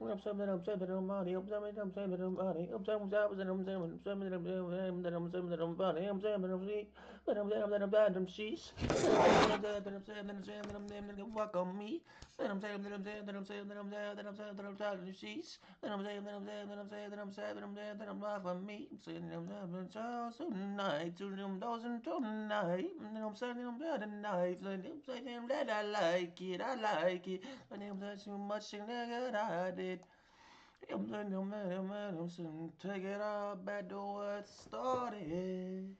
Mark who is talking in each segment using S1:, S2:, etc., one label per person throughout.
S1: Walk on me. Then I'm saying that I'm saying that I'm saying that I'm saying that I'm saying that I'm tired of the sheets. Then I'm saying that I'm saying that I'm saying that I'm saying that I'm saying that I'm not for me. I'm saying that I'm saying that tonight, to them dozen tonight. And then I'm saying that I'm better tonight. And I'm saying that I like it, I like it. And I'm saying too much and that I did. I'm saying I'm saying take it all back to what started.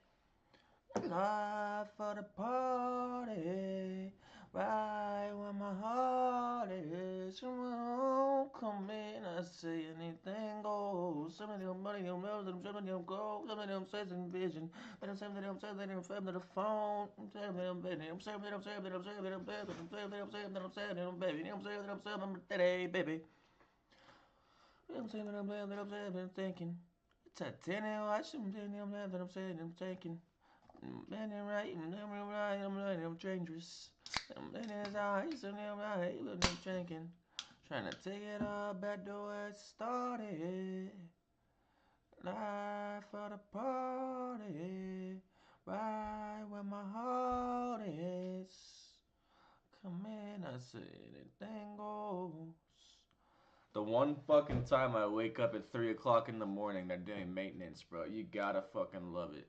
S1: Life for the party, right where my heart is. You won't come in, I say anything goes. Some of them money, them mills, some of them gold, some of them says in vision. But I'm saying that I'm saying that I'm saying that the phone. I'm saying that I'm baby. I'm saying that I'm saying that I'm saying that I'm baby. I'm saying that I'm saying that I'm saying that I'm baby. I'm saying that I'm saying I'm daddy, baby. I'm saying that I'm saying that I'm saying that I'm thinking. It's a 10 and watch. I'm saying that I'm saying I'm thinking. Man, I'm right, I'm dangerous. In his eyes, and I'm right, I'm drinking. Trying to take it all back to where it started. Life for the party, right where my heart is. Come in, I say anything goes. The one fucking time I wake up at 3 o'clock in the morning, they're doing maintenance, bro. You gotta fucking love it.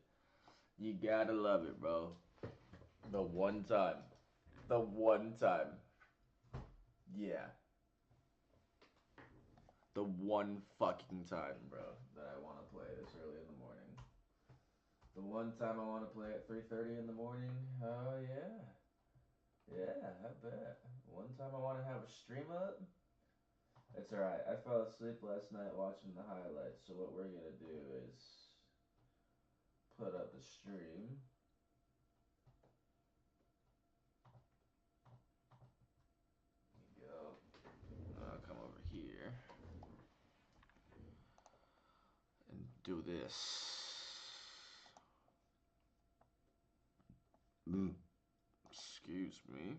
S1: You gotta love it, bro. The one time. The one time. Yeah. The one fucking time, bro, that I want to play this early in the morning. The one time I want to play at 3:30 in the morning. Oh, yeah. Yeah, I bet. One time I want to have a stream up. It's alright. I fell asleep last night watching the highlights, so what we're going to do is put up the stream. Come over here and do this. Excuse me.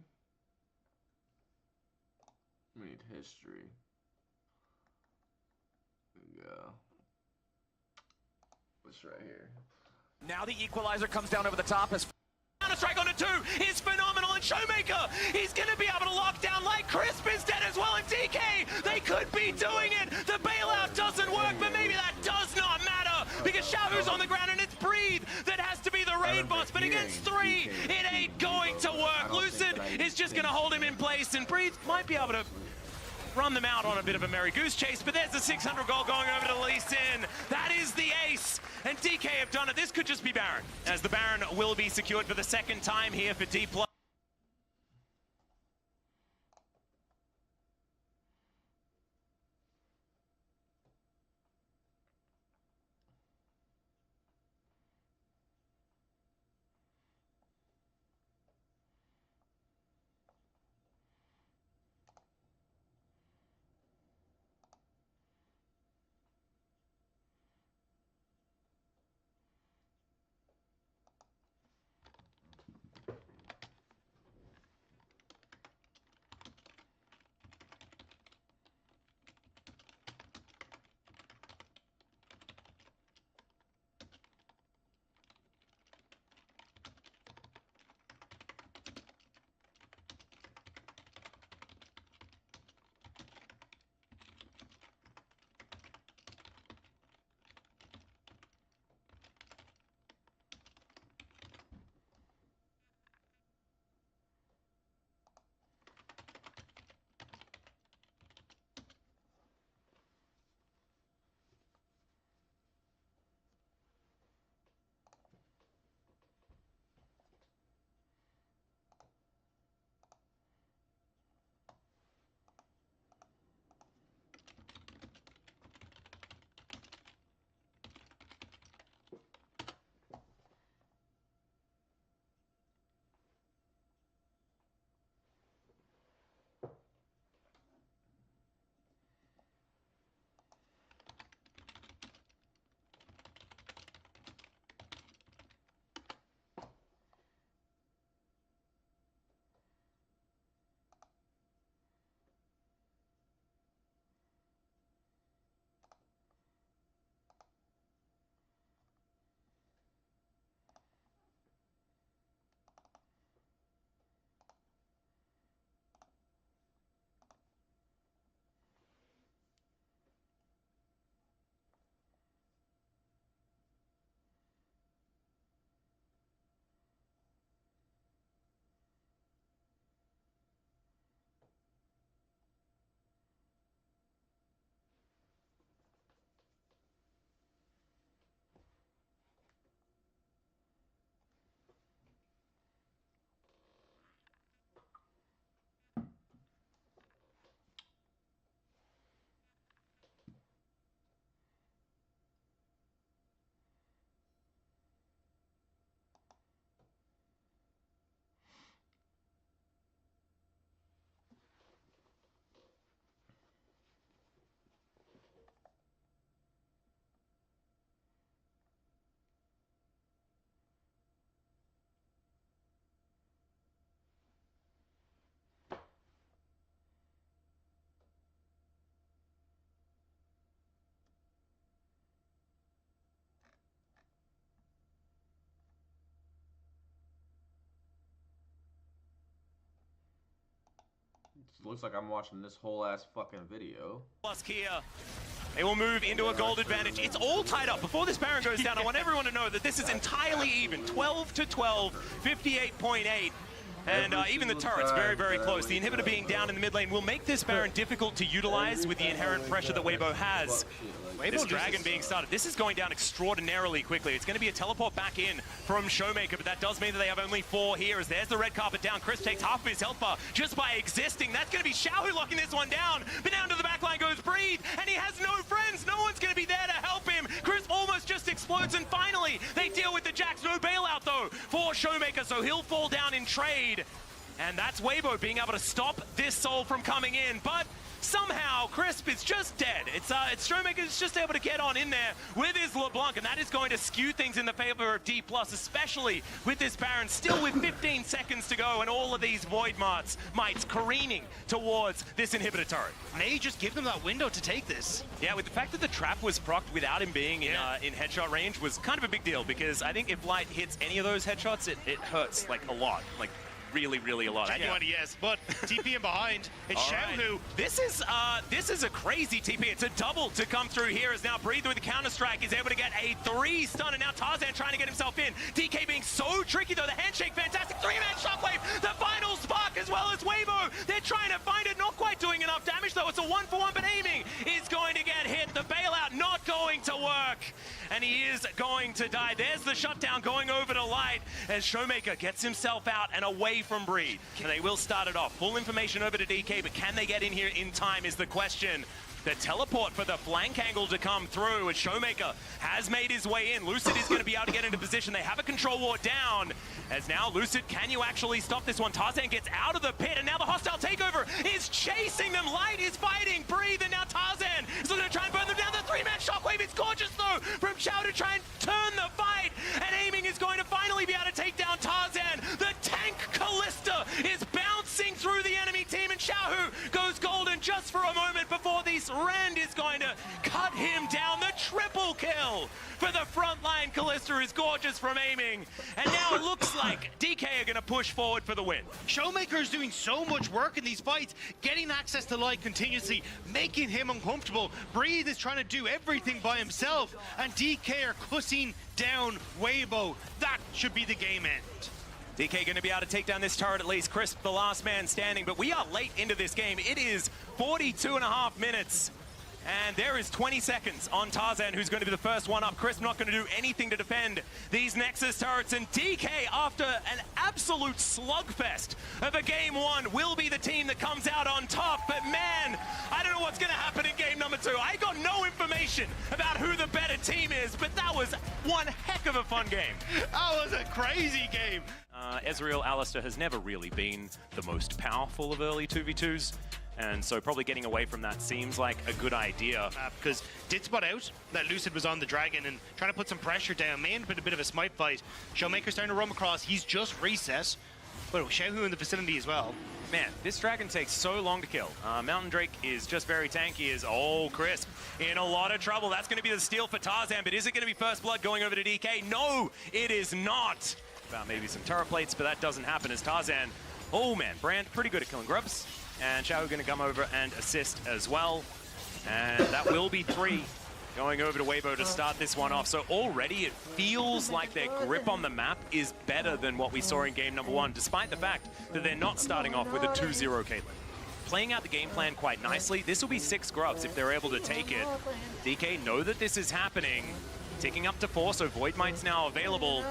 S1: We need history. There we go. This right here.
S2: Now the equalizer comes down over the top as Counter-Strike on a 2 is phenomenal, and Showmaker, he's going to be able to lock down like Crisp is dead as well, and DK, they could be doing it. The bailout doesn't work, but maybe that does not matter, because Shahu's on the ground, and it's Breathe that has to be the raid boss, but against 3, it ain't going to work. Lucid is just going to hold him in place, and Breathe might be able to run them out on a bit of a Merry Goose chase, but there's the 600 goal going over to Lee Sin. That is the ace, and DK have done it. This could just be Baron, as the Baron will be secured for the second time here for D+.
S1: looks like I'm watching this whole ass fucking video.
S2: Plus Kia. They will move into a gold advantage. It's all tied up. Before this Baron goes down, I want everyone to know that this is entirely even. 12 to 12, 58.8. And even the turret's very, very close. The inhibitor being down in the mid lane will make this Baron difficult to utilize with the inherent pressure that Weibo has. This Dragon being started. This is going down extraordinarily quickly. It's going to be a teleport back in from Showmaker, but that does mean that they have only 4 here as there's the red carpet down. Chris takes half of his health bar just by existing. That's going to be Xiaohu locking this one down. But down to the back line goes Breathe, and he has no friends. No one's going to be there to help him. Chris almost just explodes, and finally they deal with the Jax. No bailout though for Showmaker, so he'll fall down in trade. And that's Weibo being able to stop this soul from coming in, but somehow Crisp is just dead. It's Showmaker's just able to get on in there with his LeBlanc, and that is going to skew things in the favor of D+, especially with this Baron still with 15 seconds to go and all of these Void Mites careening towards this inhibitor turret.
S3: May just give them that window to take this.
S2: Yeah, with the fact that the trap was procced without him being in headshot range was kind of a big deal, because I think if Light hits any of those headshots, it hurts like a lot. Like, really, really a lot.
S3: Yes, but TP in behind. It's Xiaohu.
S2: Right. This is a crazy TP. It's a double to come through here as now Breathe with the counter-strike is able to get a 3 stun, and now Tarzan trying to get himself in. DK being so tricky though. The handshake, fantastic. 3-man shockwave. The final spark as well as Weibo. They're trying to find it. Not quite doing enough damage though. It's a 1-for-1, but aiming is going to get hit. The bailout not going to work. And he is going to die. There's the shutdown going over to Light as Showmaker gets himself out and away from Breed. And they will start it off. Full information over to DK, but can they get in here in time is the question. The teleport for the flank angle to come through as Showmaker has made his way in. Lucid is going to be able to get into position. They have a control ward down. As now Lucid, can you actually stop this one? Tarzan gets out of the pit, and now the hostile takeover is chasing them. Light is fighting Breathe, and now Tarzan is going to try and burn them down. The 3-man shockwave. It's gorgeous though from Xiao to try and turn the fight. And aiming is going to finally be able to take down Tarzan. The tank Callista is bouncing through the enemy team, and Xiaohu goes golden just for a moment before these Rend is going to cut him down. The triple kill for the front line. Callista is gorgeous from aiming. And now it looks like DK are going to push forward for the win.
S3: Showmaker is doing so much work in these fights, getting access to Light continuously, making him uncomfortable. Breathe is trying to do everything by himself, and DK are cussing down Weibo. That should be the game end.
S2: DK going to be able to take down this turret at least. Crisp, the last man standing, but we are late into this game. It is 42.5 minutes. And there is 20 seconds on Tarzan, who's going to be the first one up. Crisp not going to do anything to defend these Nexus turrets. And DK, after an absolute slugfest of a game 1, will be the team that comes out on top. But man, I don't know what's going to happen in game number 2. I got no information about who the better team is, but that was one heck of a fun game.
S3: That was a crazy game.
S2: Ezreal Alistair has never really been the most powerful of early 2v2s. And so probably getting away from that seems like a good idea.
S3: Because did spot out that Lucid was on the Dragon and trying to put some pressure down. May have been a bit of a smite fight. Showmaker's starting to roam across. He's just reset. But Xiaohu in the vicinity as well.
S2: Man, this Dragon takes so long to kill. Mountain Drake is just very tanky. Crisp in a lot of trouble. That's going to be the steal for Tarzan, but is it going to be first blood going over to DK? No, it is not. About maybe some turret plates, but that doesn't happen as Tarzan. Oh man, Brand pretty good at killing grubs. And Xiao going to come over and assist as well. And that will be 3 going over to Weibo to start this one off. So already it feels like their grip on the map is better than what we saw in game number 1, despite the fact that they're not starting off with a 2-0 Caitlyn. Playing out the game plan quite nicely. This will be 6 grubs if they're able to take it. DK know that this is happening. Ticking up to 4, so Void Mite's now available.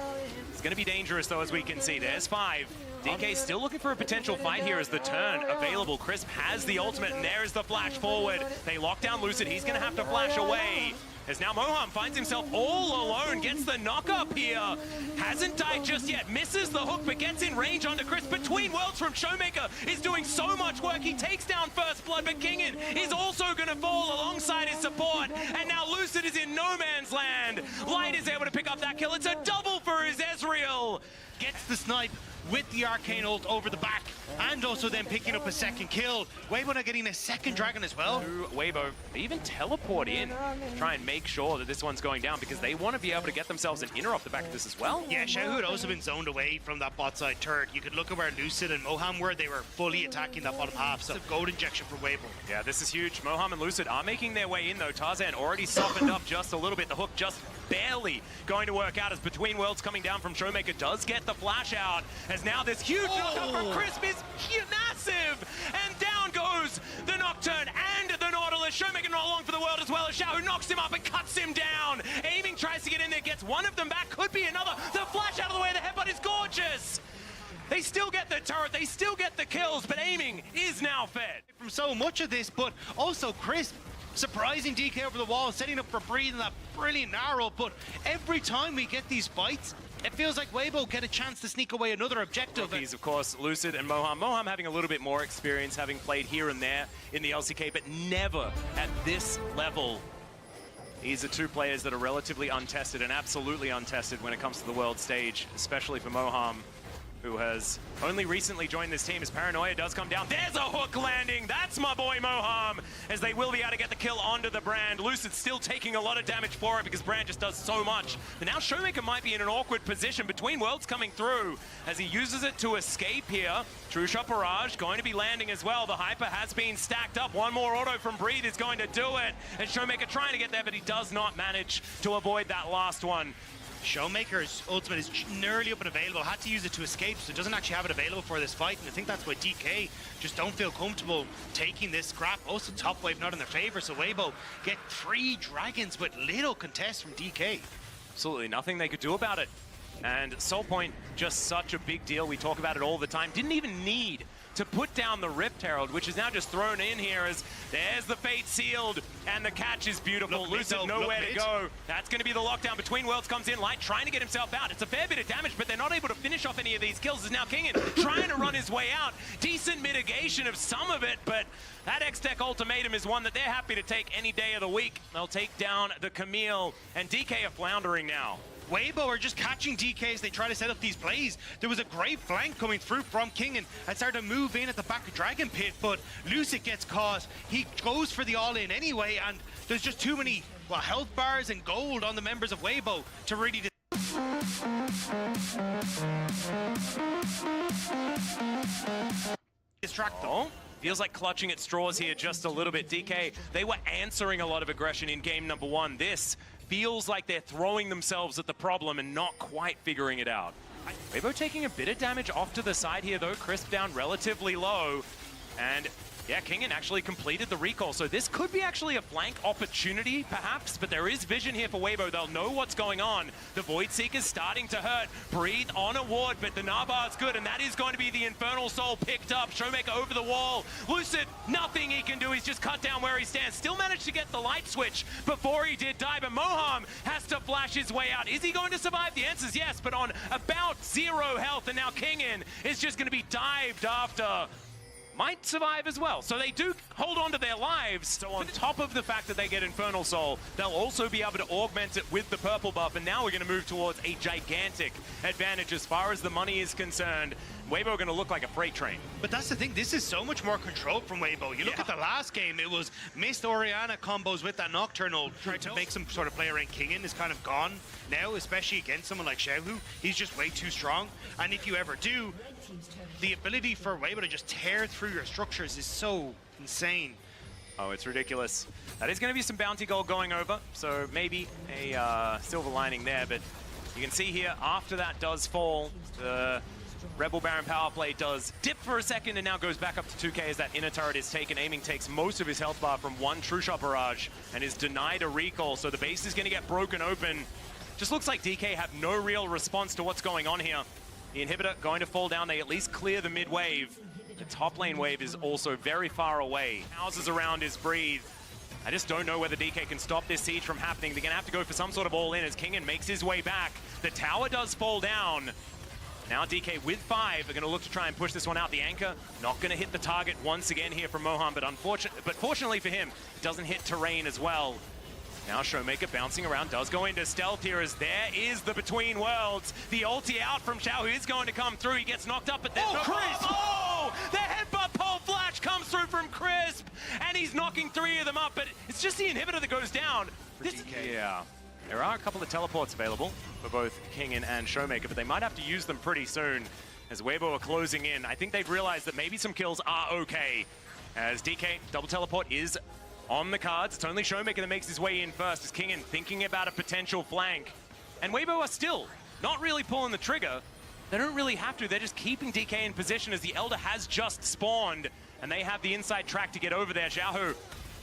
S2: It's going to be dangerous though, as we can see. There's 5. DK still looking for a potential fight here as the turn available. Crisp has the ultimate, and there's the flash forward. They lock down Lucid. He's going to have to flash away. As now Moham finds himself all alone, gets the knock up here. Hasn't died just yet, misses the hook, but gets in range onto Crisp. Between Worlds from Showmaker is doing so much work. He takes down first blood, but Kingin is also going to fall alongside his support. And now Lucid is in no man's land. Light is able to pick up that kill. It's a double for his Ezreal.
S3: Gets the snipe with the arcane ult over the back and also then picking up a second kill. Weibo now getting a second dragon as well.
S2: Weibo, they even teleport in to try and make sure that this one's going down because they want to be able to get themselves an inner off the back of this as well.
S3: Yeah, Xiaohu had also been zoned away from that bot side turret. You could look at where Lucid and Moham were. They were fully attacking that bottom half. So gold injection for Weibo.
S2: Yeah, this is huge. Moham and Lucid are making their way in though. Tarzan already softened up just a little bit. The hook just barely going to work out as Between Worlds coming down from Showmaker does get the flash out, as now this huge knockup from Crisp is massive, and down goes the Nocturne and the Nautilus. Showmaker not long for the world as well as Xiao, who knocks him up and cuts him down. Aiming tries to get in there, gets one of them back, could be another. The flash out of the way, the headbutt is gorgeous. They still get the turret, they still get the kills, but Aiming is now fed.
S3: From so much of this, but also Crisp surprising DK over the wall, setting up for Breathe in that brilliant arrow. But every time we get these fights, it feels like Weibo get a chance to sneak away another objective.
S2: Rookies, of course, Lucid and Moham. Moham having a little bit more experience, having played here and there in the LCK, but never at this level. These are two players that are relatively untested and absolutely untested when it comes to the world stage, especially for Moham, who has only recently joined this team as Paranoia does come down. There's a hook landing. That's my boy Moham, as they will be able to get the kill onto the Brand. Lucid still taking a lot of damage for it because Brand just does so much. But now Showmaker might be in an awkward position. Between Worlds coming through as he uses it to escape here. True Shot Barrage going to be landing as well. The Hyper has been stacked up. One more auto from Breathe is going to do it. And Showmaker trying to get there, but he does not manage to avoid that last one.
S3: Showmaker's ultimate is nearly up and available. Had to use it to escape, so doesn't actually have it available for this fight. And I think that's why DK just don't feel comfortable taking this scrap. Also, top wave not in their favor, so Weibo get 3 dragons with little contest from DK.
S2: Absolutely nothing they could do about it. And Soul Point, just such a big deal. We talk about it all the time. Didn't even need to put down the Rift Herald, which is now just thrown in here as there's the fate sealed, and the catch is beautiful. Lucid nowhere to go. That's going to be the lockdown. Between Worlds comes in, Light trying to get himself out. It's a fair bit of damage, but they're not able to finish off any of these kills. Is now Kingin trying to run his way out. Decent mitigation of some of it, but that X-Tech ultimatum is one that they're happy to take any day of the week. They'll take down the Camille, and DK are floundering now.
S3: Weibo are just catching DK as they try to set up these plays. There was a great flank coming through from Kingin and started to move in at the back of Dragon Pit, but Lucid gets caught. He goes for the all-in anyway, and there's just too many, well, health bars and gold on the members of Weibo to really distract them.
S2: Oh, feels like clutching at straws here just a little bit. DK, they were answering a lot of aggression in game number 1. This feels like they're throwing themselves at the problem and not quite figuring it out. Weibo taking a bit of damage off to the side here though. Crisp down relatively low. And yeah, Kingin actually completed the recall. So this could be actually a flank opportunity, perhaps, but there is vision here for Weibo. They'll know what's going on. The Void Seeker's starting to hurt. Breathe on a ward, but the Nabar's good, and that is going to be the Infernal Soul picked up. Showmaker over the wall. Lucid, nothing he can do. He's just cut down where he stands. Still managed to get the light switch before he did die, but Moham has to flash his way out. Is he going to survive? The answer is yes, but on about 0 health, and now Kingin is just going to be dived after. Might survive as well. So they do hold on to their lives. So on top of the fact that they get Infernal Soul, they'll also be able to augment it with the purple buff. And now we're going to move towards a gigantic advantage as far as the money is concerned. Weibo are going to look like a freight train.
S3: But that's the thing, this is so much more controlled from Weibo. You look at the last game, it was Mist Orianna combos with that Nocturnal, trying to make some sort of play around Kingin is kind of gone now, especially against someone like Xiaohu. He's just way too strong. And if you ever do, the ability for Weibo to just tear through your structures is so insane.
S2: Oh, it's ridiculous. That is going to be some bounty gold going over, so maybe a silver lining there, but you can see here, after that does fall, the Rebel Baron power play does dip for a second and now goes back up to 2k as that inner turret is taken. Aiming takes most of his health bar from one True Shot Barrage and is denied a recall, so the base is going to get broken open. Just looks like DK have no real response to what's going on here. The inhibitor going to fall down. They at least clear the mid wave. The top lane wave is also very far away. Houses around his Breathe. I just don't know whether DK can stop this siege from happening. They're going to have to go for some sort of all-in as Kingin makes his way back. The tower does fall down. Now DK with 5 are going to look to try and push this one out. The anchor not going to hit the target once again here from Moham, but fortunately for him, doesn't hit terrain as well. Now Showmaker bouncing around, does go into stealth here as there is the Between Worlds. The ulti out from Xiao, who is going to come through. He gets knocked up, but there's no...
S3: Chris!
S2: Oh! The headbutt pole flash comes through from Crisp, and he's knocking 3 of them up, but it's just the inhibitor that goes down.
S4: Yeah. There are a couple of teleports available for both Kingin and Showmaker, but they might have to use them pretty soon as Weibo are closing in. I think they've realized that maybe some kills are okay, as DK double teleport is on the cards. It's only Showmaker that makes his way in first, as Kingin thinking about a potential flank. And Weibo are still not really pulling the trigger. They don't really have to. They're just keeping DK in position as the Elder has just spawned, and they have the inside track to get over there. Xiaohu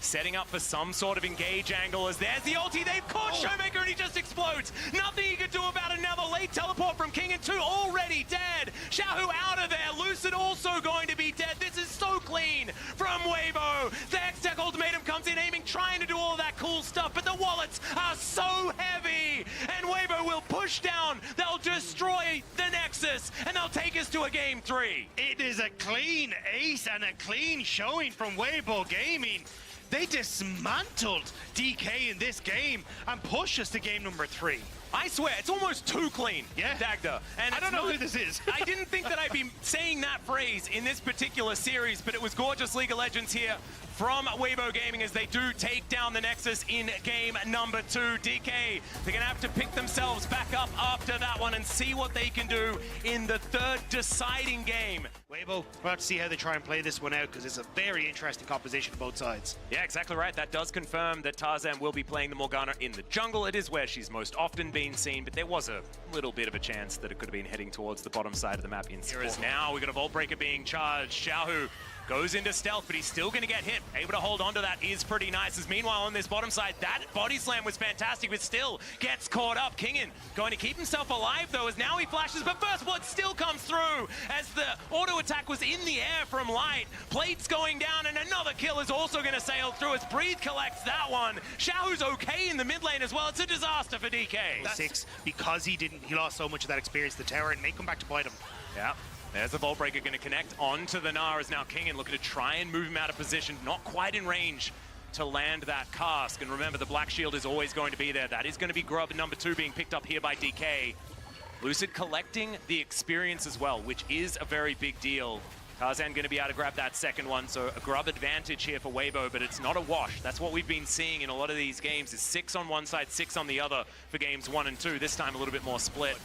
S4: setting up for some sort of engage angle as there's the ulti. They've caught Showmaker and he just explodes. Nothing he could do about another late teleport from King and 2 already dead. Xiaohu out of there. Lucid also going to be dead. This is so clean from Weibo. The X-Tech ultimatum comes in aiming, trying to do all of that cool stuff, but the wallets are so heavy. And Weibo will push down. They'll destroy the Nexus and they'll take us to a game 3.
S3: It is a clean ace and a clean showing from Weibo Gaming. They dismantled DK in this game and pushed us to game number 3.
S2: I swear, it's almost too clean,
S3: Yeah.
S2: Dagda. And
S3: I don't know who this is.
S2: I didn't think that I'd be saying that phrase in this particular series, but it was gorgeous League of Legends here from Weibo Gaming as they do take down the Nexus in game number 2. DK, they're gonna have to pick themselves back up after that one and see what they can do in the 3rd deciding game.
S3: Weibo, we'll have to see how they try and play this one out because it's a very interesting composition both sides.
S4: Yeah, exactly right. That does confirm that Tarzan will be playing the Morgana in the jungle. It is where she's most often been seen, but there was a little bit of a chance that it could have been heading towards the bottom side of the map in
S2: Here is
S4: support.
S2: now, we got a Vault Breaker being charged. Xiaohu goes into stealth, but he's still going to get hit. Able to hold on to that is pretty nice. As meanwhile, on this bottom side, that body slam was fantastic, but still gets caught up. Kingin going to keep himself alive, though, as now he flashes, but First Blood still comes through as the auto attack was in the air from Light. Plates going down, and another kill is also going to sail through as Breathe collects that one. Xiaohu's okay in the mid lane as well. It's a disaster for DK.
S3: 6 because he lost so much of that experience to the tower and may come back to bite him.
S4: Yeah. There's the Vault Breaker going to connect onto the Gnar as now Kingin looking to try and move him out of position. Not quite in range to land that cask. And remember, the Black Shield is always going to be there. That is going to be Grub number 2 being picked up here by DK. Lucid collecting the experience as well, which is a very big deal. Tarzan going to be able to grab that second one, so a Grub advantage here for Weibo, but it's not a wash. That's what we've been seeing in a lot of these games, is 6 on one side, 6 on the other for games 1 and 2. This time a little bit more split.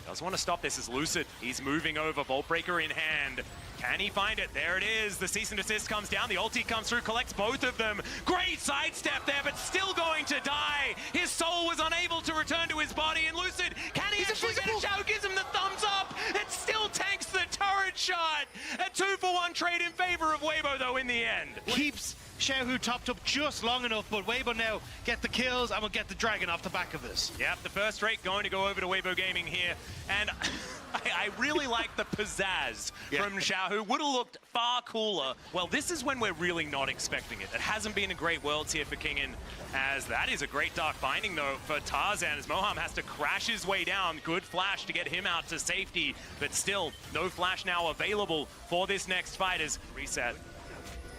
S4: Does want to stop this as Lucid. He's moving over, Vault Breaker in hand. Can he find it? There it is. The cease and desist comes down. The ulti comes through, collects both of them. Great sidestep there, but still going to die. His soul was unable to return to his body, and Lucid, can he actually get a shot? Gives him the thumbs up. It still tanks the turret shot. A 2-for-1 trade in favor of Weibo, though, in the end.
S3: Keeps Xiaohu topped up just long enough, but Weibo now get the kills and will get the dragon off the back of this.
S2: Yep, the first rate going to go over to Weibo Gaming here, and I really like the pizzazz from Xiaohu. Would have looked far cooler. Well, this is when we're really not expecting it. It hasn't been a great Worlds here for Kingin, as that is a great Dark Binding, though, for Tarzan, as Moham has to crash his way down. Good flash to get him out to safety, but still, no flash now available for this next fight as reset.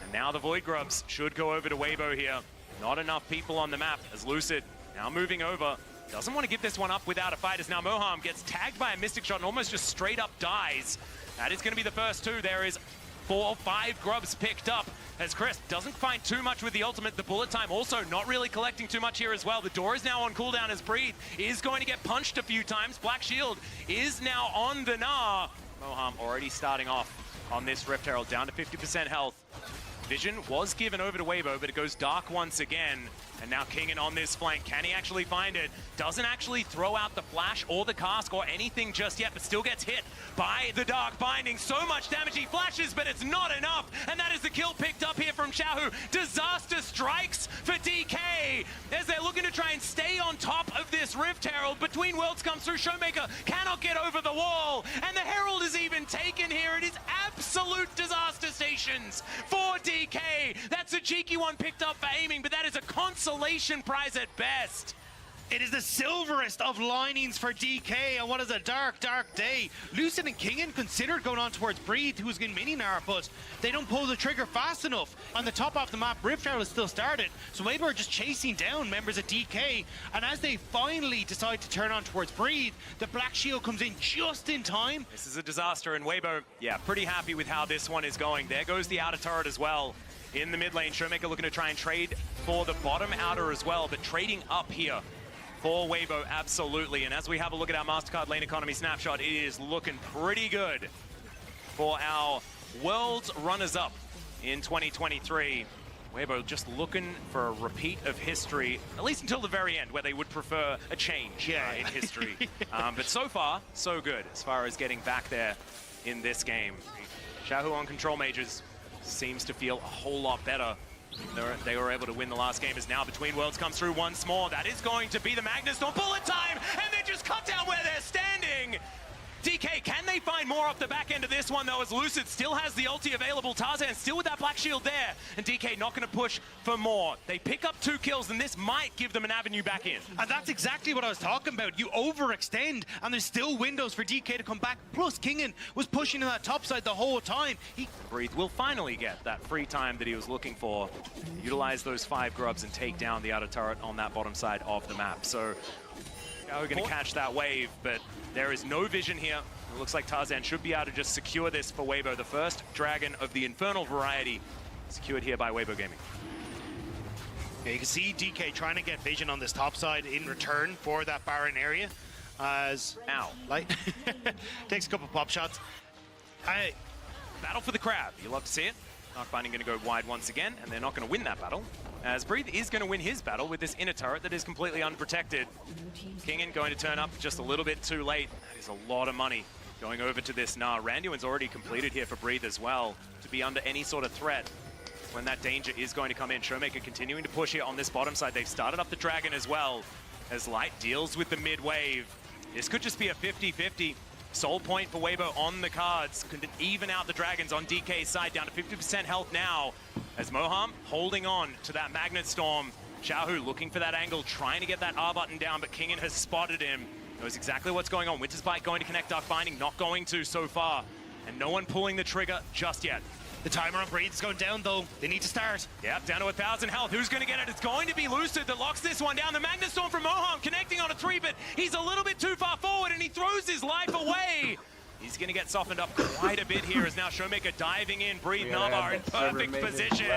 S2: And now the Void Grubs should go over to Weibo here. Not enough people on the map as Lucid now moving over. Doesn't want to give this one up without a fight as now Moham gets tagged by a Mystic Shot and almost just straight up dies. That is going to be the first 2. There is 4 or 5 Grubs picked up as Chris doesn't find too much with the ultimate. The bullet time also not really collecting too much here as well. The door is now on cooldown as Breathe is going to get punched a few times. Black Shield is now on the Gnar. Moham already starting off on this Rift Herald, down to 50% health. Vision was given over to Weibo, but it goes dark once again. And now Kingin on this flank. Can he actually find it? Doesn't actually throw out the flash or the cask or anything just yet, but still gets hit by the Dark Binding. So much damage, he flashes, but it's not enough. And that is the kill picked up here from Xiaohu. Disaster strikes for DK as they're looking to try and stay on top of this Rift Herald. Between Worlds comes through. Showmaker cannot get over the wall. And the Herald is even taken here. It is absolute disaster stations for DK. That's a cheeky one picked up for aiming, but that is a consolation prize at best.
S3: It is the silverest of linings for DK, and what is a dark, dark day. Lucid and Kingen considered going on towards Breathe, who's in Mininar, but they don't pull the trigger fast enough. On the top of the map, Rift Arrow is still started, so Weibo are just chasing down members of DK, and as they finally decide to turn on towards Breathe, the Black Shield comes in just in time.
S4: This is a disaster, and Weibo, yeah, pretty happy with how this one is going. There goes the outer turret as well. In the mid lane, Showmaker looking to try and trade for the bottom outer as well, but trading up here for Weibo, absolutely. And as we have a look at our MasterCard lane economy snapshot, it is looking pretty good for our World's runners-up in 2023. Weibo just looking for a repeat of history, at least until the very end, where they would prefer a change in history. But so far, so good as far as getting back there in this game. Xiaohu on control mages seems to feel a whole lot better. They were able to win the last game, as now Between Worlds comes through once more. That is going to be the Magnus Storm bullet time, and they just cut down where they're standing. DK, can they find more off the back end of this one, though, as Lucid still has the ulti available. Tarzan still with that Black Shield there, and DK not going to push for more. They pick up 2 kills, and this might give them an avenue back in.
S3: And that's exactly what I was talking about. You overextend, and there's still windows for DK to come back. Plus, Kingen was pushing in that top side the whole time.
S4: Breathe will finally get that free time that he was looking for. Utilize those 5 grubs and take down the outer turret on that bottom side of the map. So, we're going to catch that wave, but there is no vision here. It looks like Tarzan should be able to just secure this for Weibo. The first dragon of the Infernal variety secured here by Weibo Gaming.
S3: Yeah, you can see DK trying to get vision on this top side in return for that Baron area. As takes a couple pop shots.
S4: Battle for the crab. You love to see it. Darkbinding going to go wide once again, and they're not going to win that battle, as Breathe is going to win his battle with this inner turret that is completely unprotected. Kingen going to turn up just a little bit too late. That is a lot of money going over to this Nah. Randuin's already completed here for Breathe as well, to be under any sort of threat when that danger is going to come in. Showmaker continuing to push here on this bottom side. They've started up the dragon as well, as Light deals with the mid wave. This could just be a 50-50. Soul point for Weibo on the cards. Could even out the dragons on DK's side, down to 50% health now, as Moham holding on to that Magnet Storm. Xiaohu looking for that angle, trying to get that R button down, but Kingen has spotted him. Knows exactly what's going on. Winter's Bite going to connect Darkbinding, not going to so far. And no one pulling the trigger just yet.
S3: The timer on Breathe is going down, though. They need to start.
S4: Yep, down to 1,000 health. Who's going to get it? It's going to be Lucid that locks this one down. The Magnet Storm from Moham connecting on a 3, but he's a little bit too far forward, and he throws his life away. He's going to get softened up quite a bit here, as now Showmaker diving in. Breathe Navar in perfect position.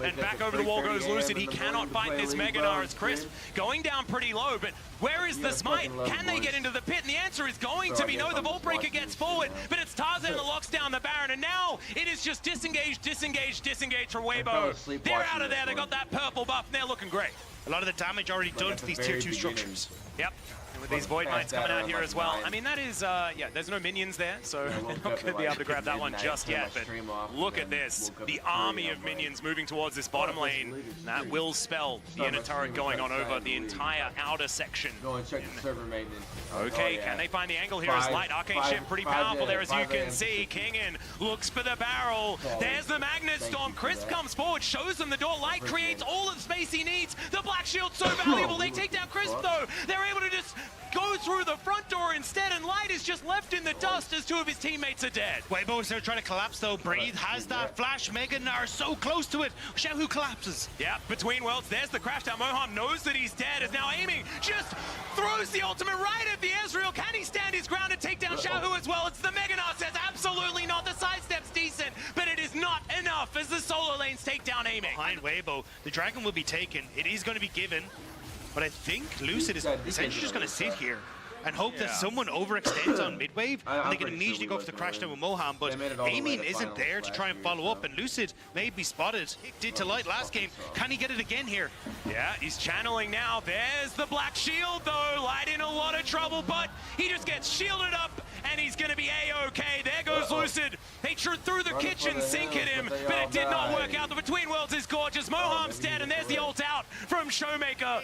S4: And back over the wall goes Lucid. He cannot fight this Meganar as Crisp going down pretty low, but where is the smite? Can they get into the pit? And the answer is going to be no. The Vault Breaker gets forward, but it's Tarzan that locks down the Baron, and now it is just disengage, disengage, disengage for Weibo. They're out of there. They got that purple buff, and they're looking great.
S3: A lot of the damage already done to these tier 2 structures.
S4: Yep. With these Void Knights coming out here as well. I mean, that is, yeah, there's no minions there, so they're not going to be able to grab that one just yet. But look at this. The army of minions moving towards this bottom lane. That will spell the inner turret going on over the entire outer section.
S1: Go and check the server maintenance.
S4: Okay, can they find the angle here? As Light Arcane Shift pretty powerful there, as you can see. Kingen looks for the barrel. There's the Magnet Storm. Crisp comes forward, shows them the door. Light creates all of the space he needs. The Black Shield's so valuable. They take down Crisp, though. They're able to just go through the front door instead, and Light is just left in the dust as 2 of his teammates are dead.
S3: Weibo is there trying to collapse, though. Breathe has that flash. Meganar so close to it. Xiaohu collapses.
S4: Yeah, Between Worlds. There's the crash down. Moham knows that he's dead, is now aiming. Just throws the ultimate right at the Ezreal. Can he stand his ground and take down Xiaohu as well? It's the Meganar says absolutely not. The sidestep's decent, but it is not enough as the solo lanes take down aiming.
S3: Behind Weibo, the dragon will be taken. It is going to be given. But I think Lucid is essentially just going to sit here and hope that someone overextends on mid-wave, and they can immediately go for the crash down with Moham, but Aiming isn't there to try and follow up, and Lucid may be spotted. It did to Light last game. Can he get it again here?
S4: Yeah, he's channeling now. There's the Black Shield, though. Light in a lot of trouble, but he just gets shielded up, and he's going to be A-OK. There goes Lucid. They threw the kitchen sink at him, but it did not work out. The Between Worlds is gorgeous. Moham's dead, and there's the ult out from Showmaker.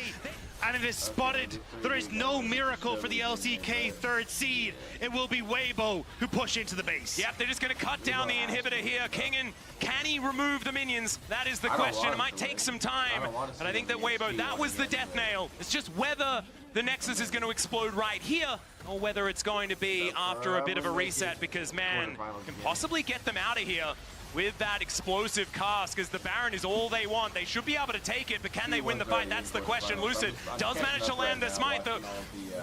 S3: and it is spotted. There is no miracle for the LCK third seed. It will be Weibo who push into the base.
S4: Yep, they're just going to cut down the inhibitor here. Kingen, can he remove the minions? That is the question. It might take some time, but I think that Weibo, that was the death nail. It's just whether the Nexus is going to explode right here or whether it's going to be after a bit of a reset, because, man, can possibly get them out of here with that explosive cast, because the Baron is all they want. They should be able to take it, but can they win the fight? That's the question. Lucid does manage to land the smite. The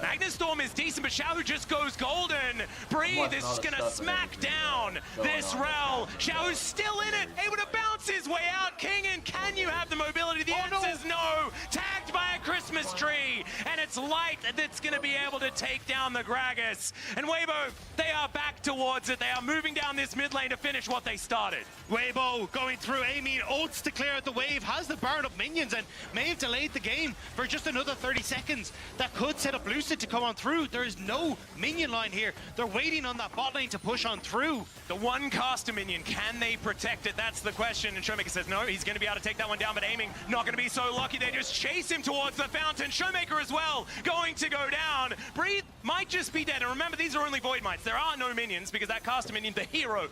S4: Magnus Storm is decent, but Xiao just goes golden. Breathe is just gonna smack down this Rel. Xiao's still in it, able to bounce his way out. Kingen, can you have the mobility? The answer is no. Tagged by a Christmas tree, and it's Light that's gonna be able to take down the Gragas. And Weibo, they are back towards it. They are moving down this mid lane to finish what they started.
S3: Weibo going through, aiming ults to clear out the wave, has the Baron up minions and may have delayed the game for just another 30 seconds. That could set up Lucid to come on through. There is no minion line here. They're waiting on that bot lane to push on through.
S4: The one caster minion, can they protect it? That's the question. And Showmaker says no, he's going to be able to take that one down, but aiming not going to be so lucky. They just chase him towards the fountain. Showmaker as well going to go down. Breathe might just be dead. And remember, these are only Void Mites. There are no minions because that caster minion, the hero,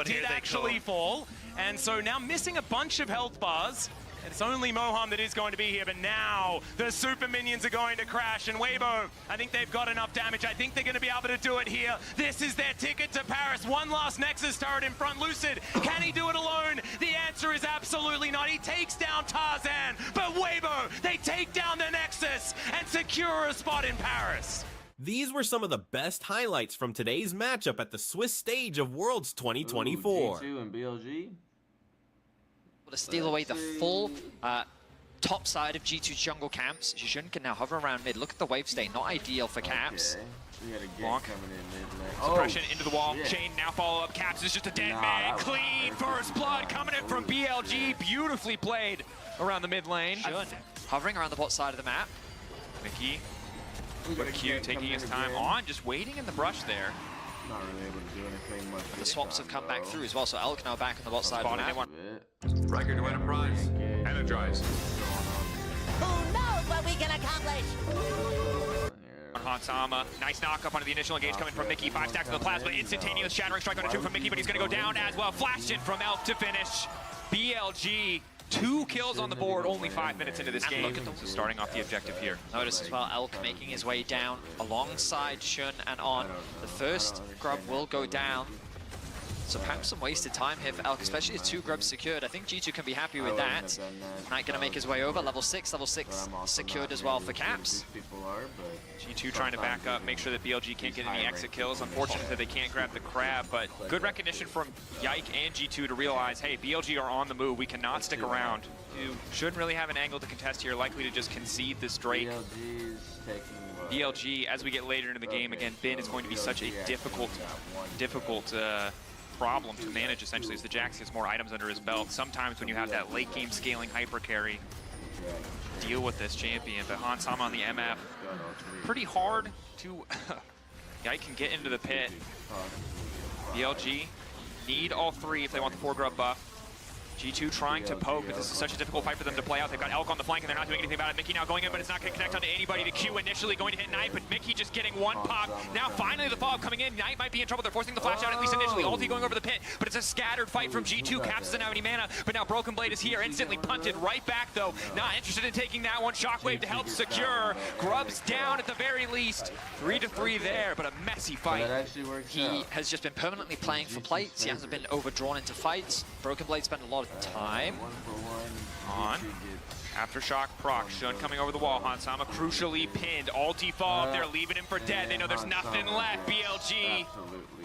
S4: did actually fall. And so now missing a bunch of health bars. It's only Moham that is going to be here, but now the super minions are going to crash, and Weibo, I think they've got enough damage. I think they're going to be able to do it here. This is their ticket to Paris. One last Nexus turret in front. Lucid, can he do it alone? The answer is absolutely not. He takes down Tarzan, but Weibo, they take down the Nexus and secure a spot in Paris.
S5: These were some of the best highlights from today's matchup at the Swiss stage of Worlds 2024.
S1: G2 and BLG.
S6: To steal away the full top side of G2's jungle camps. Jijun can now hover around mid. Look at the wave state, not ideal for Caps.
S1: We had a
S4: Bonk.
S1: coming in mid lane.
S4: Suppression into the wall.
S1: shit.
S4: Chain now follow up. Caps is just a dead
S1: Nah,
S4: man.
S1: that was
S4: Clean
S1: perfect.
S4: first blood coming in from BLG. Beautifully played around the mid lane.
S6: Jijun hovering around the bot side of the map.
S4: Mickey,
S1: We got
S4: what
S1: a
S4: a Q,
S1: gank
S4: taking
S1: coming
S4: his
S1: in
S4: time
S1: again.
S4: on, just waiting in the brush there.
S1: Not really able to do anything much.
S6: The swaps have come back through as well, so Elk now back on the bot side of the
S4: Spotting
S6: map.
S4: him.
S7: Riker to Enterprise. Energize.
S8: Who knows what we can accomplish?
S4: Hansama, nice knock up onto the initial engage coming from Mickey. 5 stacks of the plasma, instantaneous shattering strike on a 2 from Mickey, but he's going to go down as well. Flashed in from Elk to finish. BLG, 2 kills on the board, only 5 minutes into this game. So starting off the objective here.
S6: Notice as well, Elk making his way down alongside Shun and On. The first grub will go down. So perhaps some wasted time here for Elk, especially as 2 grubs secured. I think G2 can be happy with that. Knight gonna make his way over, level 6 secured as well for Caps.
S4: G2 trying to back up, make sure that BLG can't get any exit kills. Unfortunate that they can't grab the crab, but good recognition from Yike and G2 to realize, hey, BLG are on the move. We cannot stick around. You shouldn't really have an angle to contest here, likely to just concede this Drake. BLG, as we get later into the game, again, Bin is going to be such a difficult problem to manage, essentially, as the Jax has more items under his belt. Sometimes when you have that late game scaling hyper carry, deal with this champion, but Hansama on the MF, pretty hard to Yike can get into the pit. BLG need all 3 if they want the 4 grub buff. G2 trying to poke, but this is such a difficult fight for them to play out. They've got Elk on the flank and they're not doing anything about it. Mickey now going in, but it's not going to connect onto anybody. The Q initially going to hit Knight, but Mickey just getting 1 pop. Now finally the fog coming in. Knight might be in trouble. They're forcing the flash out, at least initially. Ulti going over the pit, but it's a scattered fight from G2. Caps doesn't have any mana, but now Broken Blade is here. Instantly punted right back though. Not interested in taking that one. Shockwave to help secure. Grubs down at the very least. 3-3 there, but a messy fight.
S6: He has just been permanently playing for plates. He hasn't been overdrawn into fights. Broken Blade spent a lot of time.
S4: On. Aftershock proc. Shun coming over the wall. Hansama crucially pinned. Ulti fall up there, leaving him for dead. They know there's nothing left. BLG.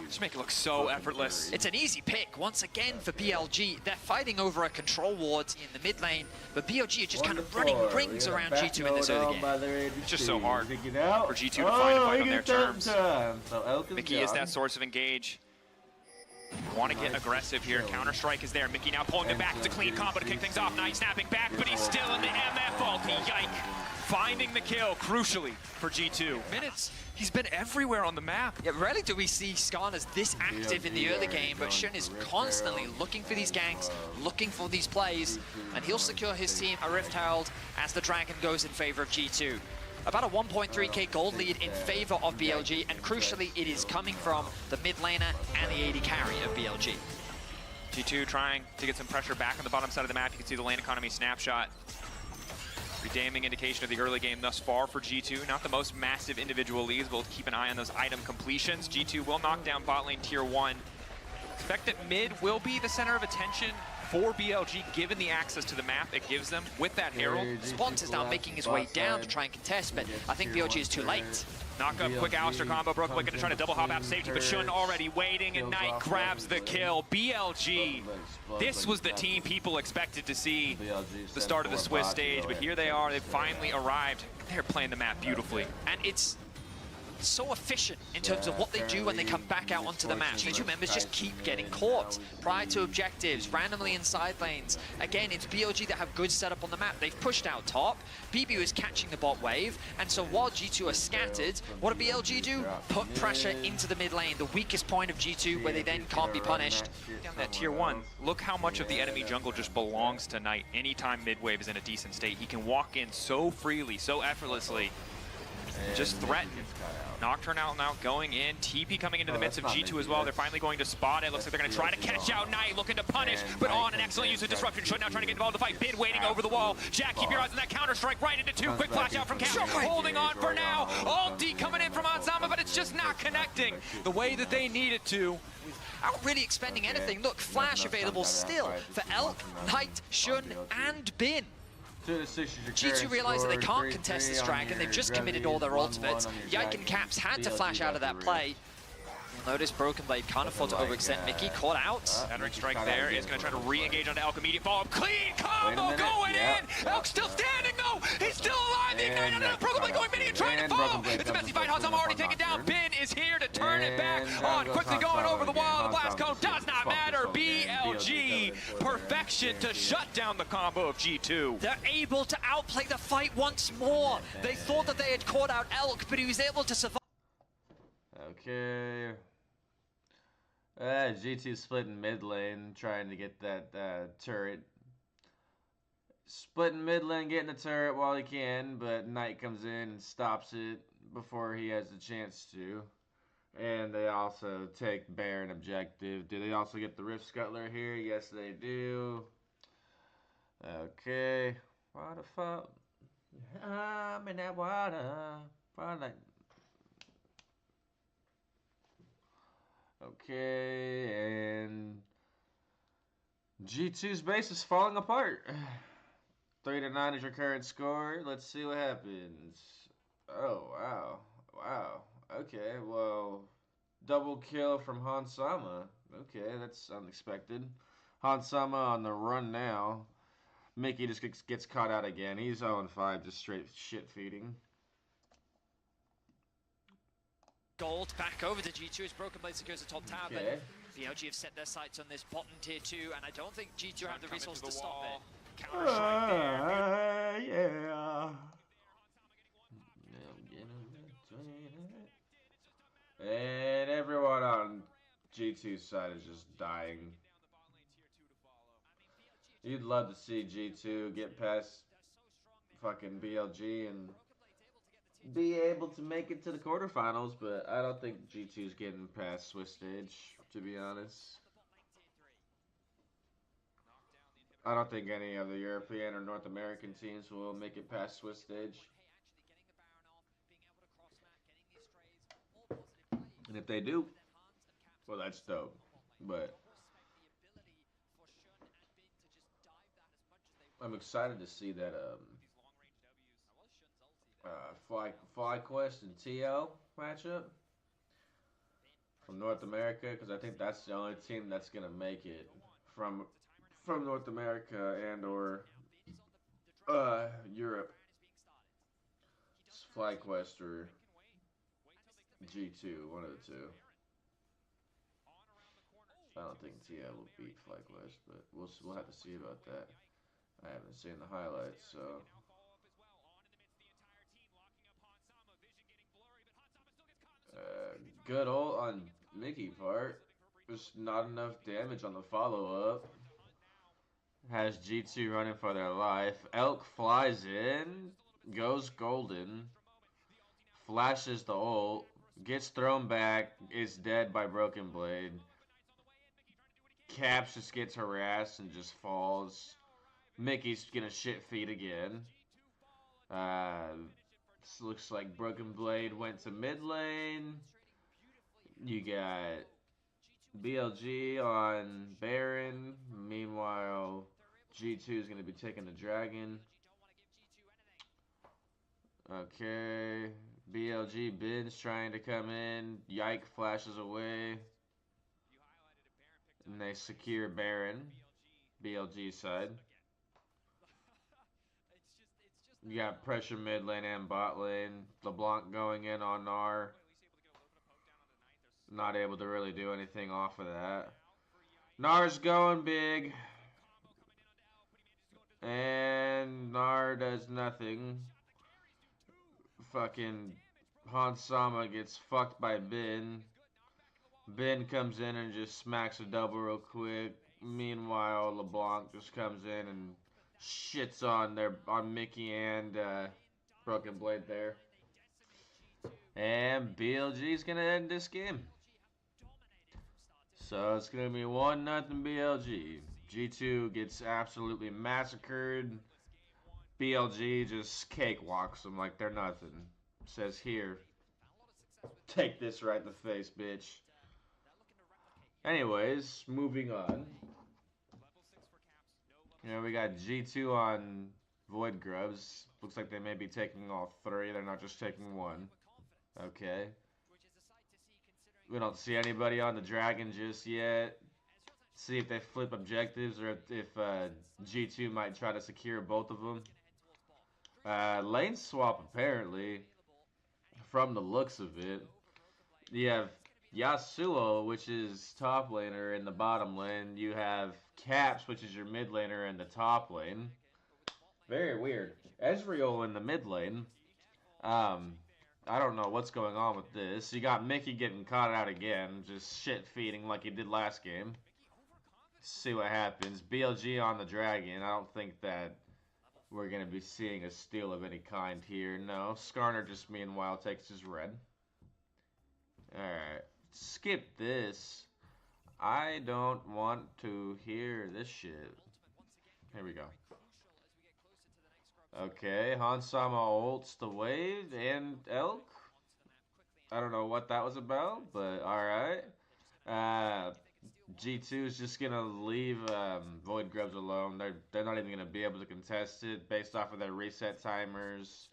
S4: Just make it look so effortless.
S6: It's an easy pick once again for BLG. They're fighting over a control ward in the mid lane, but BLG are just kind of running rings around G2 in this early game.
S4: It's just so hard for G2 to find a fight on their terms. Mickey is that source of engage. Want to get aggressive here. Counter-strike is there. Mickey now pulling it back. It's a clean combo to kick things off. Knight snapping back, but he's still in the MF ulti. Yike. finding the kill, crucially, for G2.
S6: Minutes.
S4: He's been everywhere on the map.
S6: Yeah, rarely do we see Skarner's this active in the early game, but Shun is constantly looking for these ganks, looking for these plays, and he'll secure his team a Rift Herald as the Dragon goes in favor of G2. About a 1.3k gold lead in favor of BLG, and crucially, it is coming from the mid laner and the AD carry of BLG.
S4: G2 trying to get some pressure back on the bottom side of the map. You can see the lane economy snapshot. Pretty damning indication of the early game thus far for G2. Not the most massive individual leads, but we'll keep an eye on those item completions. G2 will knock down bot lane tier 1. Expect that mid will be the center of attention for BLG, given the access to the map it gives them with that Herald.
S6: Spons is now making his way down to try and contest, but I think BLG is too late.
S4: Knock up, quick Alistair combo, Broken Blade gonna try to double hop out to safety, but Shun already waiting, and Knight grabs the kill. BLG, this was the team people expected to see the start of the Swiss stage, but here they are, they've finally arrived. They're playing the map beautifully.
S6: And it's so efficient in terms of what they do when they come back out onto the map. G2 members just keep getting caught prior to objectives, randomly in side lanes. Again, it's BLG that have good setup on the map. They've pushed out top, BBU is catching the bot wave, and so while G2 are scattered, what do BLG do? Put pressure into the mid lane, the weakest point of G2, where they then can't be punished.
S4: Down that tier 1, look how much of the enemy jungle just belongs to Knight. Anytime mid-wave is in a decent state, he can walk in so freely, so effortlessly, just threaten. Nocturne out now going in. TP coming into the midst of G2 as well. They're finally going to spot it. Looks like they're going to try to catch out Knight, looking to punish, but on an excellent use of disruption. Shun now trying to get involved in the fight. Bid waiting over the wall. Jack, keep your eyes on that counter strike right into 2. Quick flash out from Cap. Holding on for now. Ulti coming in from Ansama, but it's just not connecting the way that they need it to.
S6: Without really expending anything. Look, flash available still for Elk, Knight, Shun, and Bin. G2 realize that they can't contest this dragon, they've just committed all their ultimates. Yike and Caps had to flash out of that play. You'll notice Broken Blade can't afford to overextend. Mickey caught out.
S4: Henrik strike there is going to try to re-engage onto Elk. Immediate follow-up. Clean combo going in! Elk still standing though! He's still alive! The ignite on Broken Blade going mini and trying to follow! It's a messy fight. Hansam already taken down. Bin is here to turn it back on. Quickly going over the wall. The blast cone does not matter. BLG. Perfection to shut down the combo of G2.
S6: They're able to outplay the fight once more. They thought that they had caught out Elk, but he was able to survive.
S1: Okay. G2 splitting mid lane, trying to get that turret. Splitting mid lane, getting the turret while he can, but Knight comes in and stops it before he has the chance to. And they also take Bear and objective. Do they also get the Rift Scuttler here? Yes, they do. Okay. What the fuck? I'm in that water. Okay, and G2's base is falling apart. 3-9 is your current score. Let's see what happens. Oh, wow. Wow. Okay, well, double kill from Hansama. Okay, that's unexpected. Hansama on the run now. Mickey just gets caught out again. He's 0-5, just straight shit feeding.
S6: Gold back over to G2 as Broken Blade secures the top tower, but BLG have set their sights on this bottom tier 2, and I don't think G2 have the resources to stop it. Counter strike there.
S1: Yeah. And everyone on G2's side is just dying. You'd love to see G2 get past fucking BLG and be able to make it to the quarterfinals, but I don't think G2's getting past Swiss stage, to be honest. I don't think any of the European or North American teams will make it past Swiss stage. And if they do, well, that's dope. But I'm excited to see that FlyQuest and TL matchup from North America, because I think that's the only team that's gonna make it from North America and or Europe. It's FlyQuest or G2, one of the two. I don't think TL will beat FlyQuest, but we'll have to see about that. I haven't seen the highlights, so. Good ult on Mickey part. Just not enough damage on the follow-up. Has G2 running for their life. Elk flies in. Goes golden. Flashes the ult. Gets thrown back. Is dead by Broken Blade. Caps just gets harassed and just falls. Mickey's gonna shit feed again. This looks like Broken Blade went to mid lane. You got BLG on Baron. Meanwhile, G2 is going to be taking the Dragon. Okay. BLG Bin's trying to come in. Yike flashes away. And they secure Baron. BLG side. You got pressure mid lane and bot lane. LeBlanc going in on Gnar. Not able to really do anything off of that. Gnar's going big. And Gnar does nothing. Fucking Hansama gets fucked by Ben. Ben comes in and just smacks a double real quick. Meanwhile, LeBlanc just comes in and shits on Mickey and Broken Blade there. And BLG's gonna end this game. So it's gonna be 1-0 BLG. G2 gets absolutely massacred. BLG just cakewalks them like they're nothing. Says here, take this right in the face, bitch. Anyways, moving on. You know, we got G2 on Void Grubs. Looks like they may be taking all three. They're not just taking one. Okay. We don't see anybody on the Dragon just yet. See if they flip objectives or if G2 might try to secure both of them. Lane swap apparently, from the looks of it. You have Yasuo, which is top laner in the bottom lane. You have Caps, which is your mid laner in the top lane. Very weird. Ezreal in the mid lane. I don't know what's going on with this. You got Mickey getting caught out again, just shit feeding like he did last game. See what happens. BLG on the Dragon. I don't think that we're going to be seeing a steal of any kind here. No. Skarner just meanwhile takes his red. Alright. Skip this. I don't want to hear this shit. Here we go. Okay, Hansama ults the wave and Elk. I don't know what that was about, but alright. G2 is just going to leave Void Grubs alone. They're not even going to be able to contest it based off of their reset timers.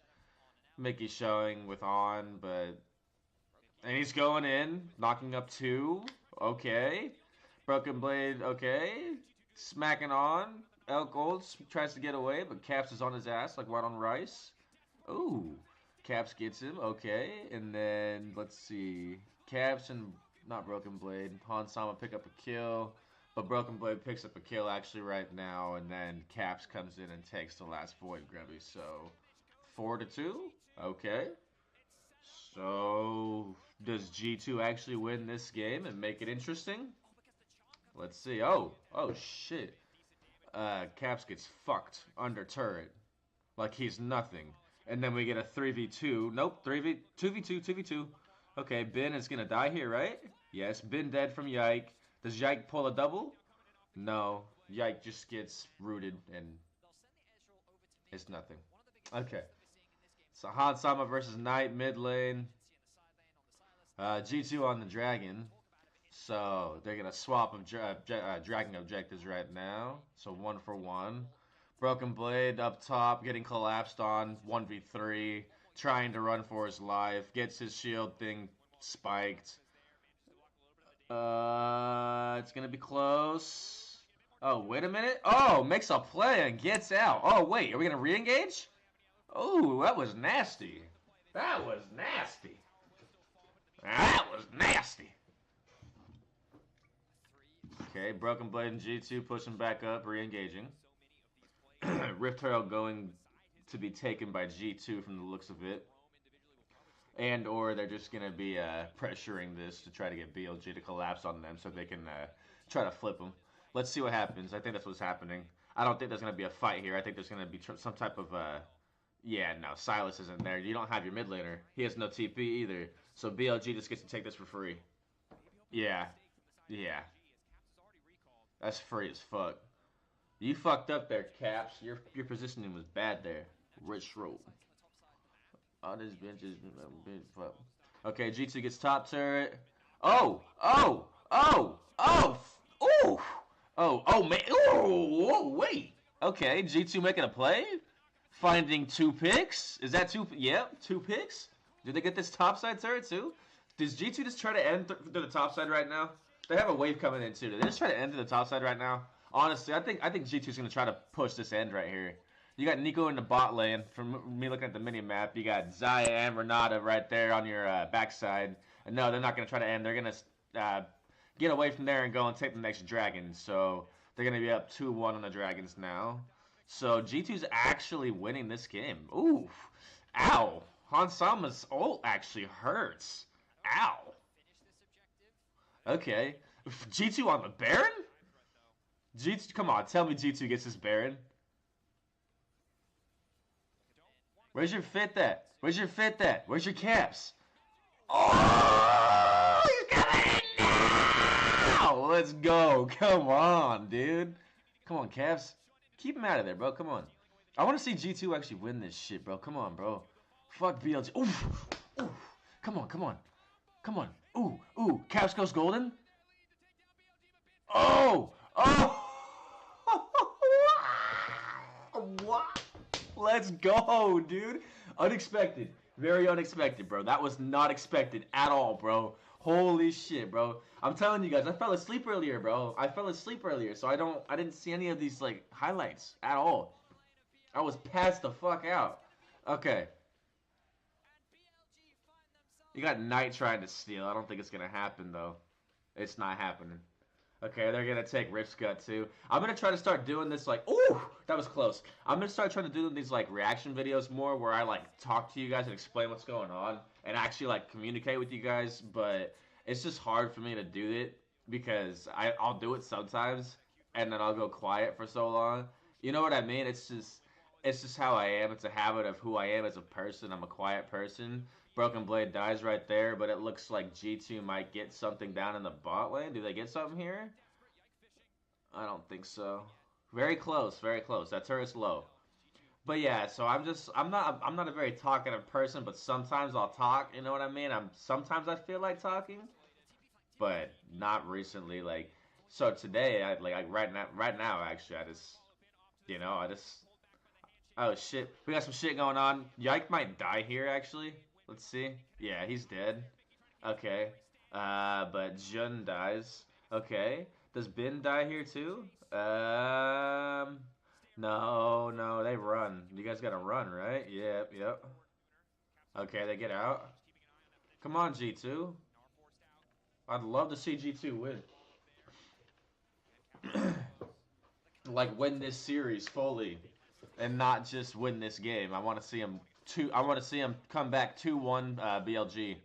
S1: Mickey showing with on, but... And he's going in, knocking up 2. Okay. Broken Blade, okay. Smacking on. Elk ults, tries to get away, but Caps is on his ass like white on rice. Ooh. Caps gets him, okay. And then, let's see. Caps and, not Broken Blade. Hansama pick up a kill. But Broken Blade picks up a kill actually right now. And then Caps comes in and takes the last Void Grubby. So, 4-2. Okay. So, does G2 actually win this game and make it interesting? Let's see. Oh shit. Caps gets fucked under turret. Like he's nothing. And then we get a 3v2. Nope, 2v2. Okay, Ben is gonna die here, right? Yes, Ben dead from Yike. Does Yike pull a double? No. Yike just gets rooted and it's nothing. Okay. So Hansama versus Knight mid lane. G2 on the Dragon. So they're going to swap Dragon objectives right now. So 1 for 1. Broken Blade up top, getting collapsed on. 1v3. Trying to run for his life. Gets his shield thing spiked. It's going to be close. Oh, wait a minute. Oh, makes a play and gets out. Oh, wait. Are we going to re-engage? Oh, that was nasty. That was nasty. That was nasty. Okay, Broken Blade and G2 pushing back up, re-engaging. Rift Herald going to be taken by G2 from the looks of it. and or they're just gonna be pressuring this to try to get BLG to collapse on them so they can try to flip them. Let's see what happens. I think that's what's happening. I don't think there's gonna be a fight here. I think there's gonna be some type of yeah, no, Silas isn't there. You don't have your mid laner. He has no TP either. So BLG just gets to take this for free. Yeah. Yeah. That's free as fuck. You fucked up there, Caps. Your positioning was bad there. Rich roll. Oh, this bench is fuck. Okay, G2 gets top turret. Oh! Oh! Oh! Oh! Ooh! Oh, man. Ooh! Whoa, wait. Okay, G2 making a play? Finding 2 picks? Is that 2? Yep, 2 picks. Do they get this topside turret too? Does G2 just try to end through the topside right now? They have a wave coming in too. Do they just try to end to the topside right now? Honestly, I think G2's gonna try to push this end right here. You got Nico in the bot lane. From me looking at the mini map, you got Zaya and Renata right there on your backside. And no, they're not gonna try to end. They're gonna get away from there and go and take the next dragon. So they're gonna be up 2-1 on the dragons now. So G2's actually winning this game. Ooh, ow! Hansama's ult actually hurts. Ow. Okay, G2 on the Baron? G2, come on, tell me G2 gets this Baron. Where's your fit at? Where's your fit at? Where's your caps? Oh, he's coming in now! Let's go. Come on, dude. Come on, caps. Keep him out of there, bro. Come on. I want to see G2 actually win this shit, bro. Come on, bro. Fuck BLG. Oof. Oof. Come on, come on. Come on. Ooh, ooh. Caps goes golden. Oh! Oh! What? Let's go, dude. Unexpected. Very unexpected, bro. That was not expected at all, bro. Holy shit, bro. I'm telling you guys, I fell asleep earlier, bro. I fell asleep earlier, so I didn't see any of these, like, highlights at all. I was passed the fuck out. Okay. You got Knight trying to steal. I don't think it's gonna happen, though. It's not happening. Okay, they're gonna take Rift's Gut too. I'm gonna try to start doing this like, ooh, that was close. I'm gonna start trying to do these like reaction videos more where I like talk to you guys and explain what's going on and actually like communicate with you guys. But it's just hard for me to do it because I'll do it sometimes and then I'll go quiet for so long. You know what I mean? It's just how I am. It's a habit of who I am as a person. I'm a quiet person. Broken Blade dies right there, but it looks like G2 might get something down in the bot lane. Do they get something here? I don't think so. Very close, very close. That turret's low. But yeah, so I'm not a very talkative person, but sometimes I'll talk, you know what I mean? Sometimes I feel like talking, but not recently. Like, so today, right now actually, oh shit, we got some shit going on. Yike might die here actually. Let's see. Yeah, he's dead. Okay. But Jun dies. Okay. Does Bin die here too? No, they run. You guys gotta run, right? Yep. Okay, they get out. Come on, G2. I'd love to see G2 win. Like, win this series fully. And not just win this game. I want to see him come back 2-1 BLG.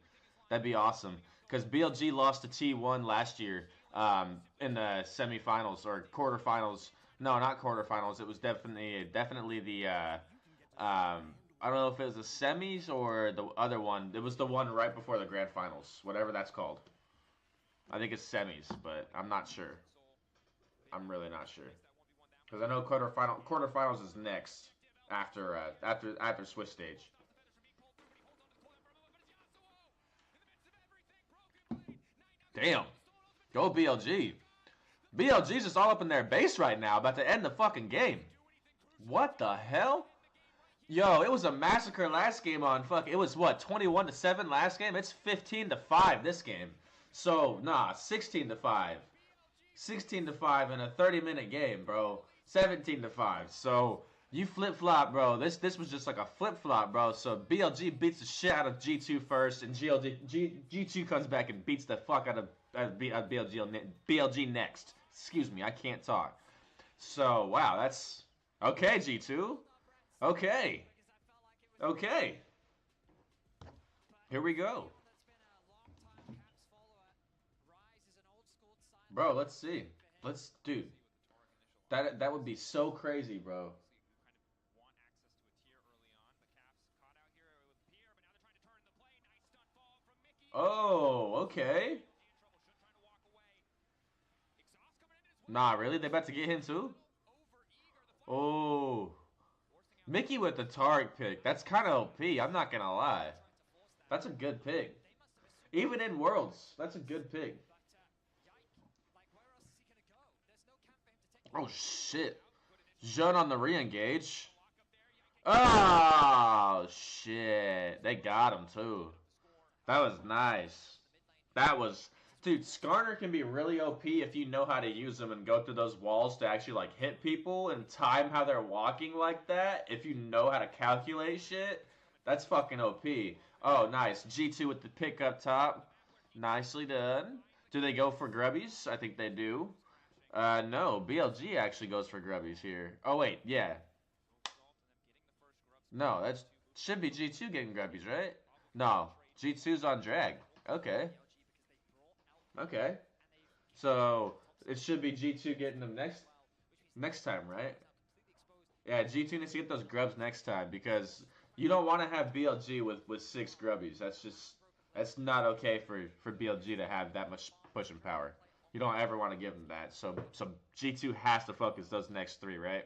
S1: That'd be awesome. Because BLG lost to T1 last year in the semifinals or quarterfinals. No, not quarterfinals. It was definitely the I don't know if it was the semis or the other one. It was the one right before the grand finals, whatever that's called. I think it's semis, but I'm not sure. I'm really not sure. Because I know quarterfinals is next after Swiss stage. Damn. Go BLG. BLG's just all up in their base right now, about to end the fucking game. What the hell? Yo, it was a massacre last game on it was what, 21-7 last game? It's 15-5 this game. So, nah, 16-5. 16-5 in a 30-minute game, bro. 17-5. So you flip-flop, bro. This was just like a flip-flop, bro. So BLG beats the shit out of G2 first, and G2 comes back and beats the fuck out of BLG next. Excuse me, I can't talk. So, wow, that's... Okay, G2. Okay. Here we go. Bro, let's see. Dude. That would be so crazy, bro. Oh, okay. Nah, really? They about to get him too? Oh. Mickey with the Tarek pick. That's kind of OP. I'm not going to lie. That's a good pick. Even in Worlds, that's a good pick. Oh, shit. Jean on the re-engage. Oh, shit. They got him, too. That was nice. That was... Dude, Skarner can be really OP if you know how to use them and go through those walls to actually, like, hit people and time how they're walking like that. If you know how to calculate shit, that's fucking OP. Oh, nice. G2 with the pick up top. Nicely done. Do they go for grubbies? I think they do. No. BLG actually goes for grubbies here. Oh, wait. Yeah. No, that should be G2 getting grubbies, right? No. G2's on drag. Okay. Okay. So, it should be G2 getting them next time, right? Yeah, G2 needs to get those grubs next time because you don't want to have BLG with 6 grubbies. That's not okay for BLG to have that much pushing power. You don't ever want to give them that. So G2 has to focus those next 3, right?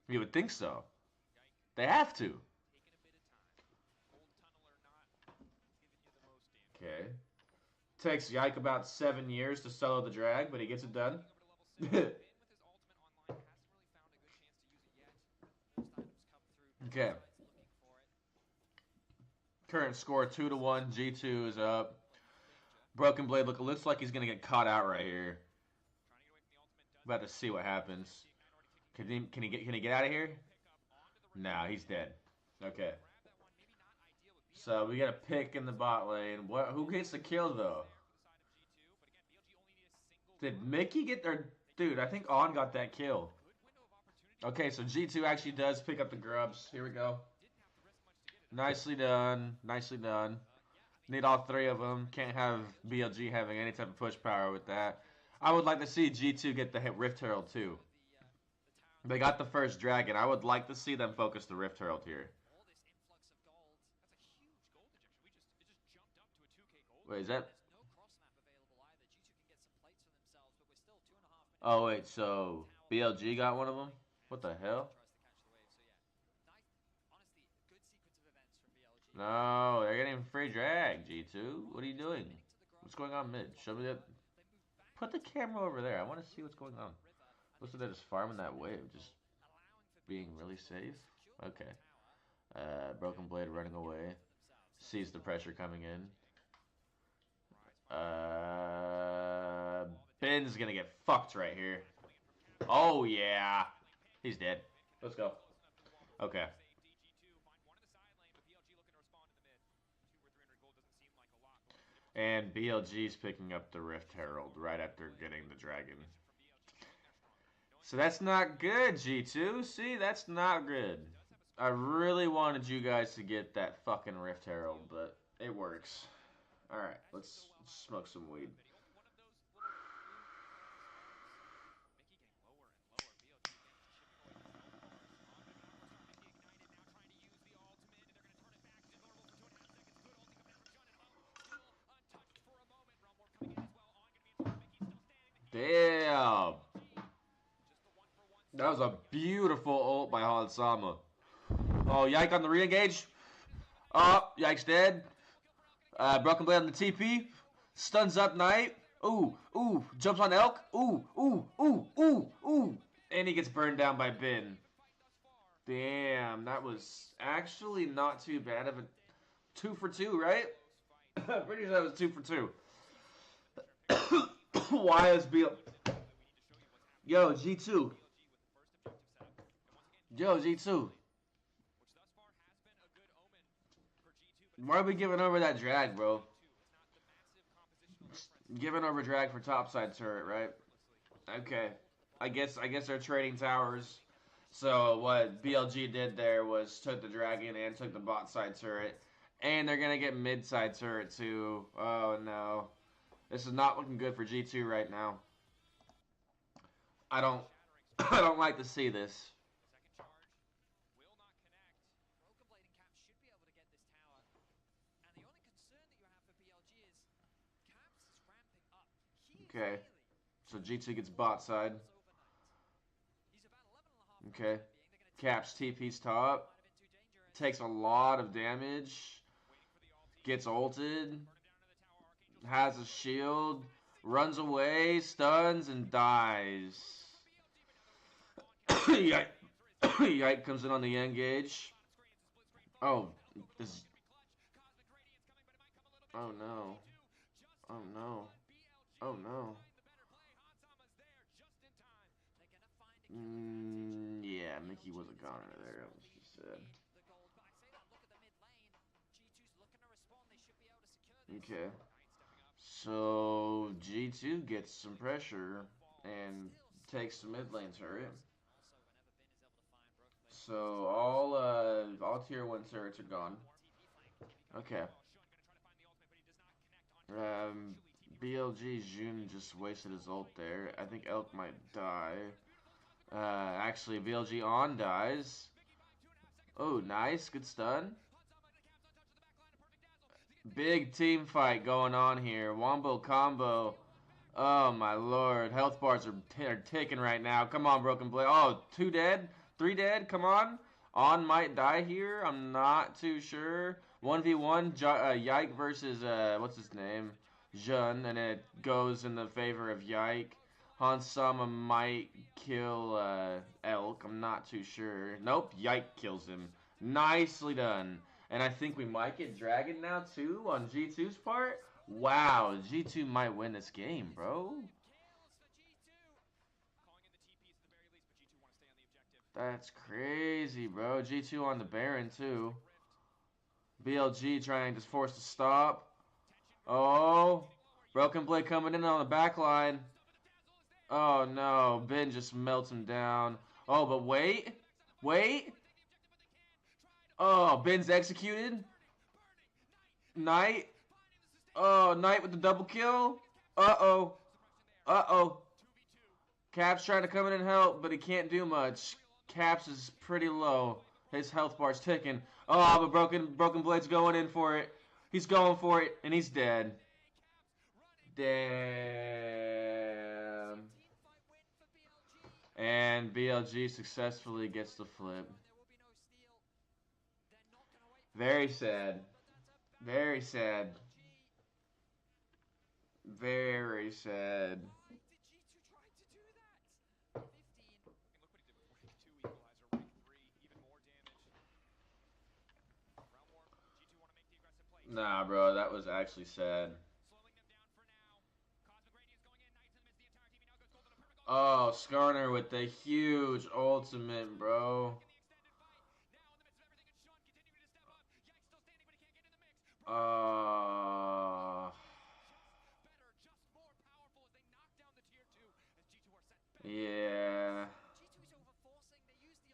S1: You would think so. They have to. Okay. Takes Yike about 7 years to solo the drag, but he gets it done. Okay. Current score 2-1. G2 is up. Broken Blade looks like he's gonna get caught out right here. About to see what happens. Can he get out of here? Nah, he's dead. Okay. So we got a pick in the bot lane. Who gets the kill though? Did Mickey get there? Dude, I think On got that kill. Okay, so G2 actually does pick up the grubs. Here we go. Nicely done. Nicely done. Need all 3 of them. Can't have BLG having any type of push power with that. I would like to see G2 get the Rift Herald too. They got the first dragon. I would like to see them focus the Rift Herald here. Wait, is that... Oh, wait, so BLG got one of them? What the hell? No, they're getting free drag, G2. What are you doing? What's going on mid? Show me that. Put the camera over there. I want to see what's going on. Looks like they're just farming that wave. Just being really safe. Okay. Broken Blade running away. Sees the pressure coming in. Ben's gonna get fucked right here. Oh, yeah. He's dead. Let's go. Okay. And BLG's picking up the Rift Herald right after getting the dragon. So that's not good, G2. See, that's not good. I really wanted you guys to get that fucking Rift Herald, but it works. Alright, let's smoke some weed. Damn. That was a beautiful ult by Hansama. Oh, Yike on the re-engage. Oh, Yike's dead. Broken Blade on the TP. Stuns up Knight. Ooh, ooh. Jumps on Elk. Ooh, ooh, ooh, ooh, ooh. And he gets burned down by Bin. Damn, that was actually not too bad of a 2 for 2, right? Pretty sure that was 2 for 2. Why is BL... Yo, G2. Yo, G2. Why are we giving over that drag, bro? Giving over drag for topside turret, right? Okay. I guess they're trading towers. So what BLG did there was took the dragon and took the bot side turret. And they're gonna get mid-side turret too. Oh no. This is not looking good for G2 right now. I don't I don't like to see this. Okay. So G2 gets bot side. Okay. Caps TP's top. Takes a lot of damage. Gets ulted. Has a shield. Runs away. Stuns and dies. Yike. Yike comes in on the engage. Oh. This. Oh no. Oh no. Oh no. Yeah, Mickey was a goner there. That was just sad. Okay. So G2 gets some pressure and takes the mid lane turret. So all tier 1 turrets are gone. Okay. BLG Jun just wasted his ult there. I think Elk might die. Actually, BLG on dies. Oh, nice. Good stun. Big team fight going on here. Wombo combo. Oh, my lord. Health bars are ticking right now. Come on, Broken Blade. Oh, 2 dead? 3 dead? Come on. On might die here. I'm not too sure. 1v1. Yike versus, what's his name? Jun. And it goes in the favor of Yike. Hansama might kill Elk. I'm not too sure. Nope. Yike kills him. Nicely done. And I think we might get Dragon now, too, on G2's part. Wow, G2 might win this game, bro. That's crazy, bro. G2 on the Baron, too. BLG trying to force the stop. Oh, Broken Blade coming in on the back line. Oh, no. Ben just melts him down. Oh, but wait. Wait. Oh, Ben's executed. Knight. Oh, Knight with the double kill. Uh-oh. Uh-oh. Caps trying to come in and help, but he can't do much. Caps is pretty low. His health bar's ticking. Oh, but Broken Blade's going in for it. He's going for it, and he's dead. Damn. And BLG successfully gets the flip. Very sad. Very sad. Very sad. Nah, bro, that was actually sad. Oh, Skarner with the huge ultimate, bro. Yeah.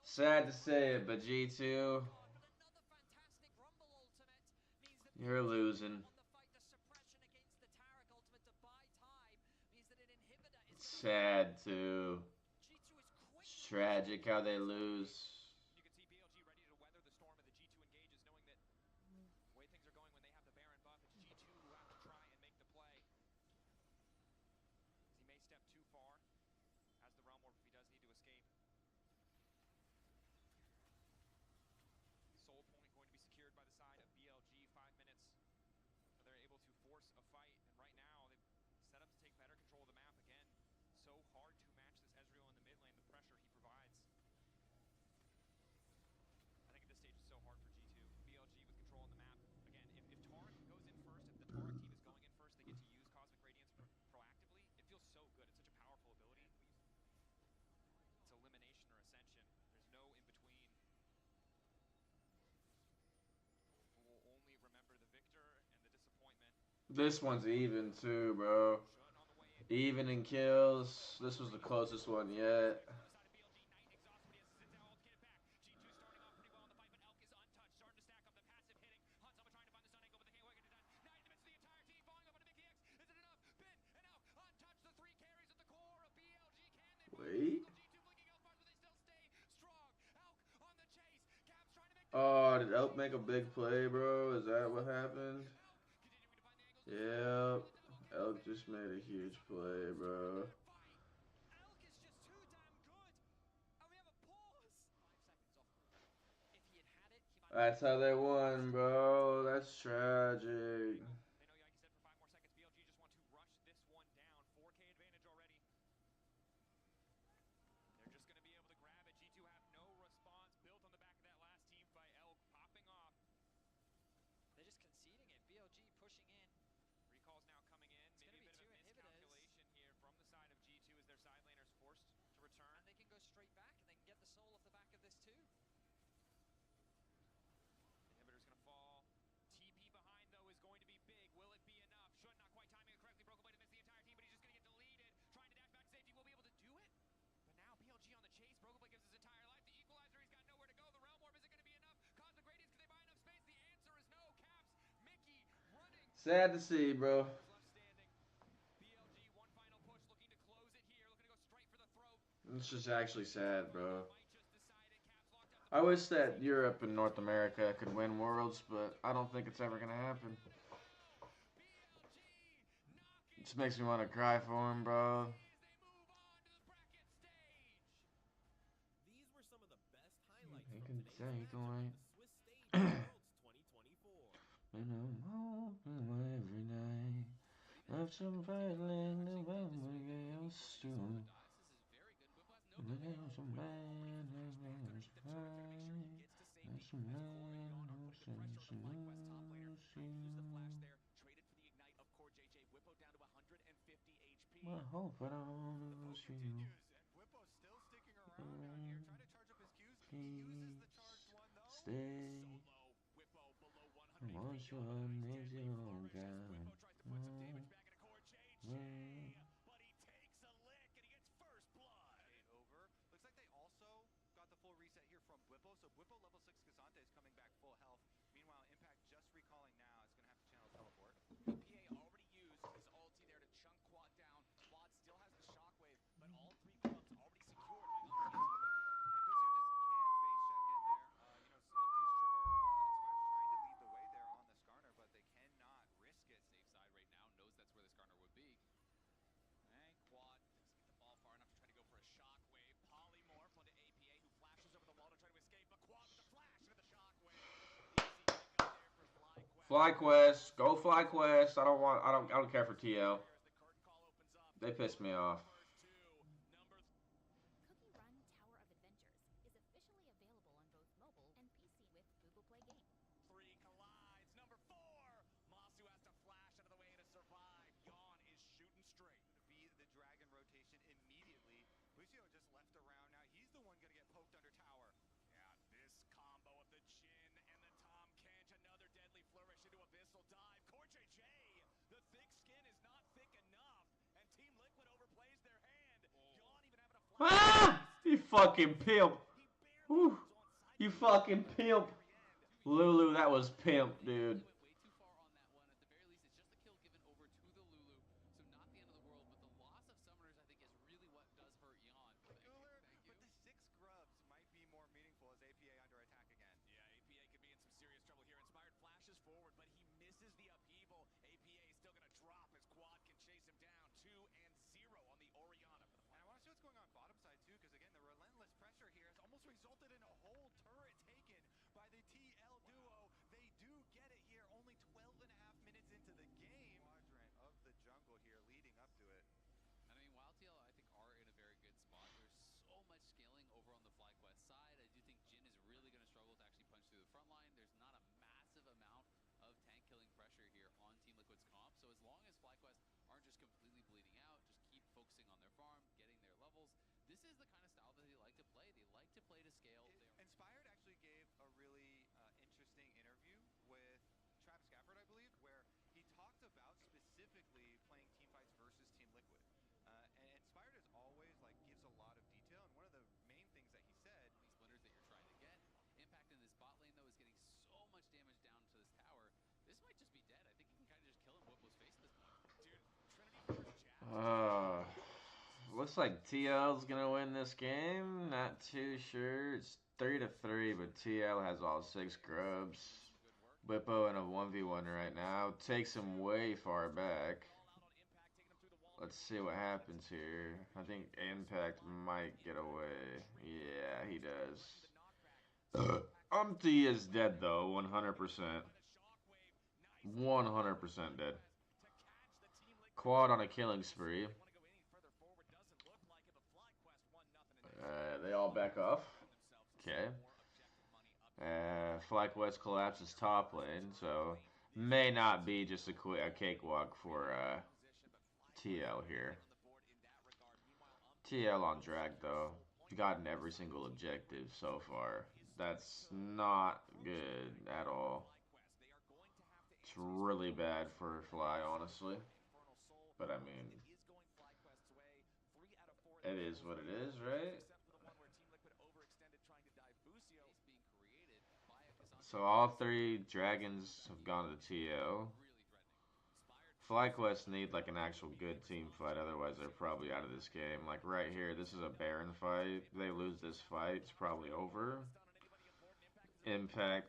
S1: Sad to say it, but G2, you're losing. It's sad too. It's tragic how they lose. This one's even too, bro. Even in kills. This was the closest one yet. Oh, did Elk make a big play, bro? Is that what happened? Yep. Elk just made a huge play, bro. That's how they won, bro. That's tragic.
S6: They're just conceding it. BLG pushing in.
S2: Recalls now coming in.
S6: It's
S2: Maybe a
S6: going to
S2: bit
S6: be
S2: of
S6: two
S2: a
S6: inhibitors.
S2: miscalculation here from the side of G2 as their side laners forced to return.
S6: And they can go straight back and they can get the soul off the back of this too.
S2: Inhibitor's going to fall. TP behind, though, is going to be big. Will it be enough? Should not quite timing it correctly. Broken Blade to miss the entire team, but he's just going to get deleted. Trying to dash back to safety. Will be able to do it. But now BLG on the chase. Broken Blade gives his entire life. The equalizer, he's got nowhere to go. The Realm Orb isn't going to be enough. Cosmic Radiance, can they buy enough space? The answer is no. Caps, Mickey running.
S1: Sad to see, bro.
S2: BLG, one final push, looking to close it here. Looking to go straight for the throat.
S1: It's just actually sad, bro. I wish that Europe and North America could win Worlds, but I don't think it's ever going to happen. It just makes me want to cry for him, bro.
S5: These were some of the best highlights
S1: They
S5: from
S1: can
S5: today's
S1: take
S5: matchup
S1: away.
S5: at the Swiss stage of Worlds 2024.
S1: And I'm hoping every night of somebody like nobody else to. Some man who's fine. There's some man who says some I hope I don't lose you. Please stay. I want you on this long time.
S3: Looks like they also got the full reset here from Bwipo. So Bwipo level 6 Kazante is coming back full health. Meanwhile, Impact just recalling now. It's going to have to channel teleport.
S2: EPA already used his ulti there to chunk Quad down. Quad still has the shockwave, but all three clubs already secured.
S3: And Lucio just can't face check in there. Inspired's trying to lead the way there on the Skarner, but they cannot risk it.
S2: Safe side right now, knows that's where the Skarner would be. And Quad doesn't get the ball far enough to try to go for a shockwave. Polymorph onto APA, who flashes over the wall to try to escape, but Quad with the flash into the shockwave. Easy pick up there for
S1: FlyQuest, go FlyQuest. I don't care for TL. They piss me off.
S9: Cookie Run Tower of Adventures is officially available on both mobile and PC with Google Play Games.
S2: 3 collides. Number 4. Masu has to flash out of the way to survive. Yawn is shooting straight.
S3: Be the dragon rotation immediately. Lucio just left around now. He's the one going to get poked under tower.
S2: Yeah, this combo of the Jhin and the Tom Kench, another deadly flourish into Abyssal Dive. CoreJJ, the thick skin is not thick enough, and Team Liquid overplays their hand. Yawn even having a
S1: Ah! You fucking pimp. Whew. You fucking pimp. Lulu, that was pimp, dude.
S10: Way too far on that one. At the very least, it's just a kill given over to the Lulu, so not the end of the world. But the loss of summoners, I think, is really what does hurt Yawn.
S3: But the 6 grubs might be more meaningful as APA under attack again.
S2: Yeah, APA could be in some serious trouble here. Inspired flashes forward, but he misses the upheaval. APA is still going to drop as Quad can chase him down. 2-0 on the Orianna.
S3: And I want to see what's going on bottom side too, because again, the relentless pressure here has almost resulted in a whole turret taken by the TL duo. They do get it here, only 12.5 minutes into the game. Quadrant of the jungle here leading up to it.
S10: And I mean, while TL, I think, are in a very good spot. There's so much scaling over on the FlyQuest side. I do think Jhin is really going to struggle to actually punch through the front line. There's not a massive amount of tank killing pressure here on Team Liquid's comp. So as long as FlyQuest aren't just completely bleeding out, just keep focusing on their farm, getting their levels, this is the kind of style that they like to play. They like to play to scale.
S3: Inspired actually gave a really interesting interview with Travis Gafford, I believe, where he talked about specifically playing team fights versus Team Liquid. And Inspired as always gives a lot of detail, and one of the main things that he said,
S10: these splinters that you're trying to get. Impact in this bot lane though is getting so much damage down to this tower. This might just be dead. I think you can kind of just kill him Whipple's face at this point.
S2: Dude, Trinity first jab.
S1: Looks like TL's gonna win this game. Not too sure. It's 3-3, but TL has all 6 grubs. Whippo in a 1v1 right now. Takes him way far back. Let's see what happens here. I think Impact might get away. Yeah, he does. Umpty is dead though, 100%. 100% dead. Quad on a killing spree. They all back off. Okay. FlyQuest collapses top lane, so may not be just a cakewalk for TL here. TL on drag though. Gotten every single objective so far. That's not good at all. It's really bad for Fly, honestly. But I mean, it is what it is, right? So all 3 dragons have gone to TL. FlyQuest need like an actual good team fight, otherwise they're probably out of this game. Like right here, this is a Baron fight. They lose this fight, it's probably over. Impact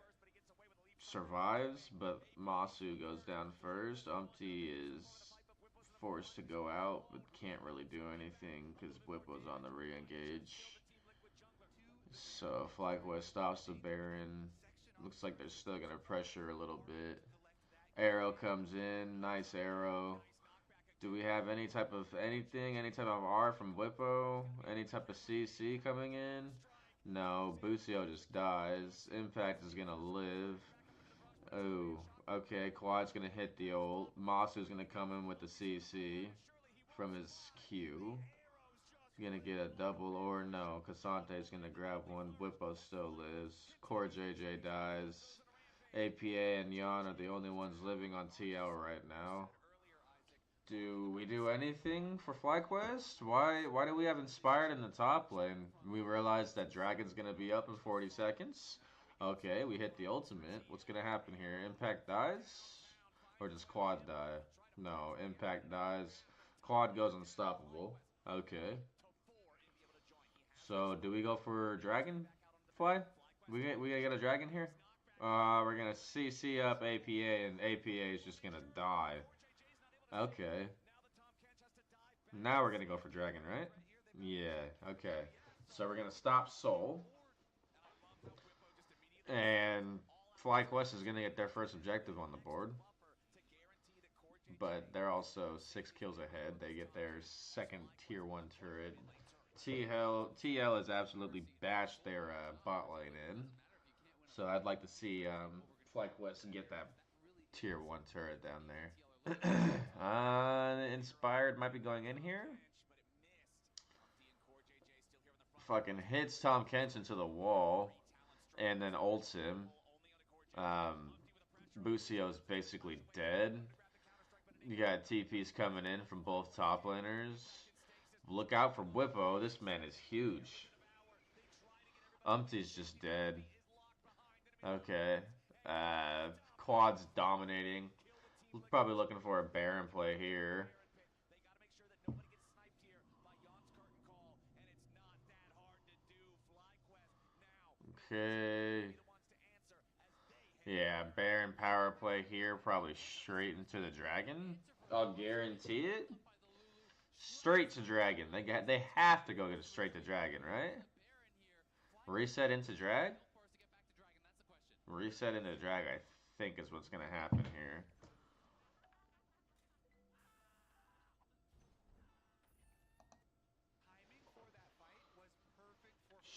S1: survives, but Masu goes down first. Umpty is forced to go out, but can't really do anything because Whippo's on the re-engage. So FlyQuest stops the Baron. Looks like they're still going to pressure a little bit. Arrow comes in. Nice arrow. Do we have any type of anything? Any type of R from Whippo? Any type of CC coming in? No. Busio just dies. Impact is going to live. Oh, okay. Quad's going to hit the ult. Masu's going to come in with the CC from his Q. Gonna get a double or no. Casante's gonna grab one. Whippo still lives. Core JJ dies. APA and Yon are the only ones living on TL right now. Do we do anything for FlyQuest? Why do we have Inspired in the top lane? We realized that Dragon's gonna be up in 40 seconds. Okay, we hit the ultimate. What's gonna happen here? Impact dies? Or does Quad die? No, Impact dies. Quad goes unstoppable. Okay. So, do we go for Dragonfly? We gonna get a dragon here? We're gonna CC up APA, and APA is just gonna die. Okay. Now we're gonna go for dragon, right? Yeah, okay. So we're gonna stop Soul. And FlyQuest is gonna get their first objective on the board. But they're also 6 kills ahead. They get their second tier 1 turret. TL has absolutely bashed their bot lane in. So I'd like to see FlyQuest get that tier 1 turret down there. Inspired might be going in here. Fucking hits Tom Kent into the wall. And then ults him. Busio's basically dead. You got TPs coming in from both top laners. Look out for Whippo. This man is huge. Umpty's just dead. Okay. Quad's dominating. Probably looking for a Baron play here. Okay. Yeah, Baron power play here. Probably straight into the dragon. I'll guarantee it. Straight to dragon. They have to go get straight to dragon, right? Reset into drag? Reset into drag, I think, is what's going to happen here.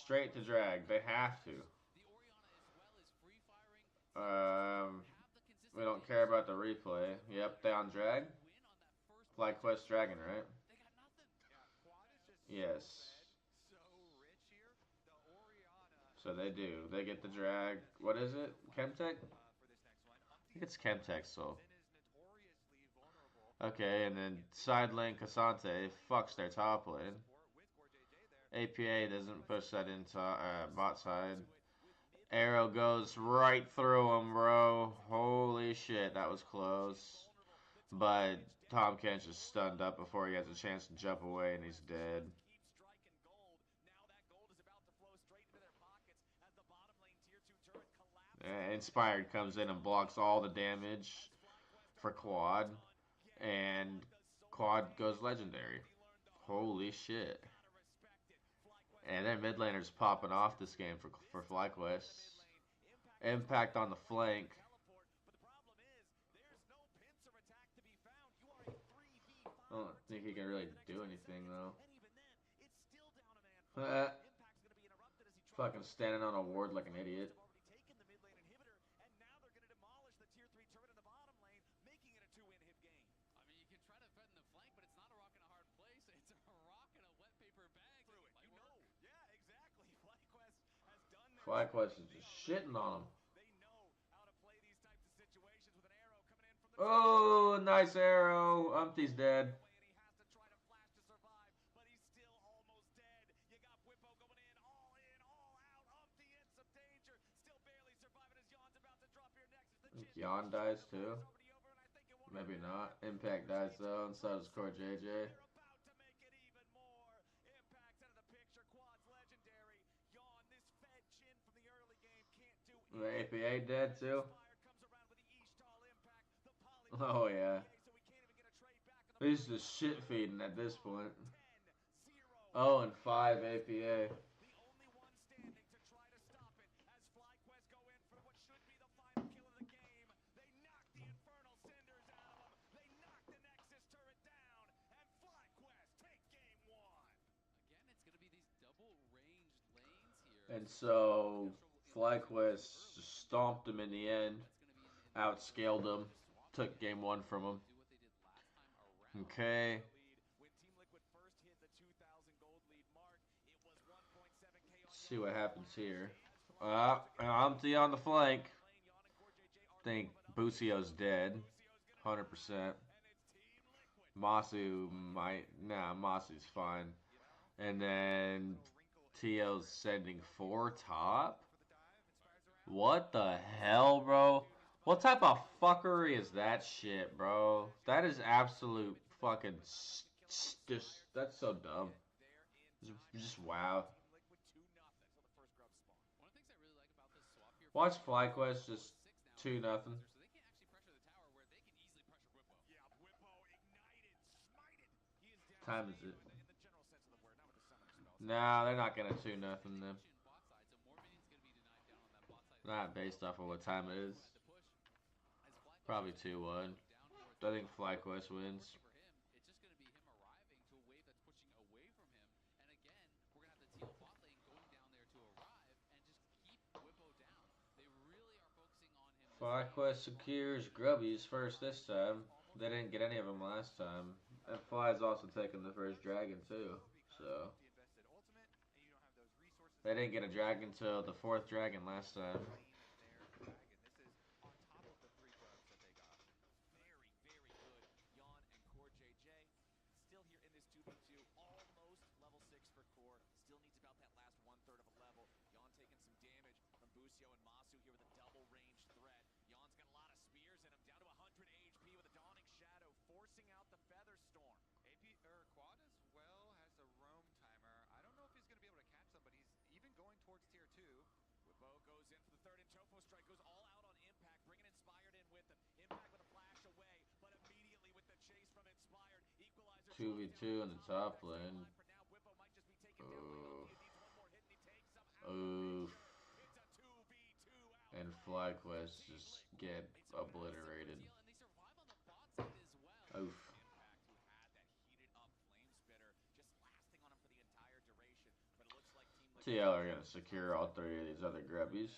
S1: Straight to drag. They have to. We don't care about the replay. Yep, they on drag. FlyQuest dragon, right? Yes. So they do. They get the drag. What is it? Chemtech? I think it's Chemtech, so. Okay, and then side lane Casante fucks their top lane. APA doesn't push that into bot side. Arrow goes right through him, bro. Holy shit, that was close. But Tom Kent's just stunned up before he has a chance to jump away, and he's dead. Inspired comes in and blocks all the damage for Quad, and Quad goes legendary. Holy shit. And then mid laner's popping off this game for FlyQuest. Impact on the flank. I don't think he can really do anything though. Fucking standing on a ward like an idiot. FlyQuest is just shitting on him. Oh, nice arrow. Umpty's dead. Yon dies too. Maybe not. Impact dies though, and so does Core JJ. The APA dead too. Oh yeah. He's just shit feeding at this point. 0-5 APA. And so FlyQuest stomped him in the end, outscaled him, took game 1 from him. Okay. Let's see what happens here. Umpty on the flank. Think Busio's dead. 100%. Masu might. Nah, Masu's fine. And then Tio's sending 4 top? What the hell, bro? What type of fuckery is that shit, bro? That is absolute fucking... that's so dumb. Just wow. Watch FlyQuest just 2-0. Time is it? Nah, they're not gonna 2-0 then. Not based off of what time it is. Probably 2-1. I think FlyQuest wins. FlyQuest secures Grubby's first this time. They didn't get any of them last time. And Fly's also taking the first dragon too. So they didn't get a dragon till the 4th dragon last time. Two v 2 in the top lane. Oof. And FlyQuest just get obliterated. Oof. TL are going to secure all 3 of these other grubbies.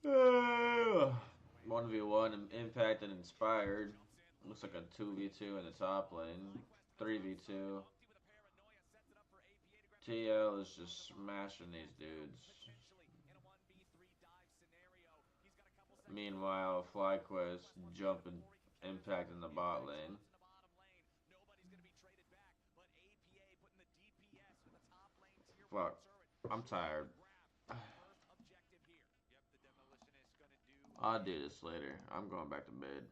S1: Uh, 1v1 Impact and Inspired. Looks like a 2v2 in the top lane. 3v2. TL is just smashing these dudes. Meanwhile, FlyQuest jumping Impact in the bot lane. Fuck. I'm tired. I'll do this later. I'm going back to bed.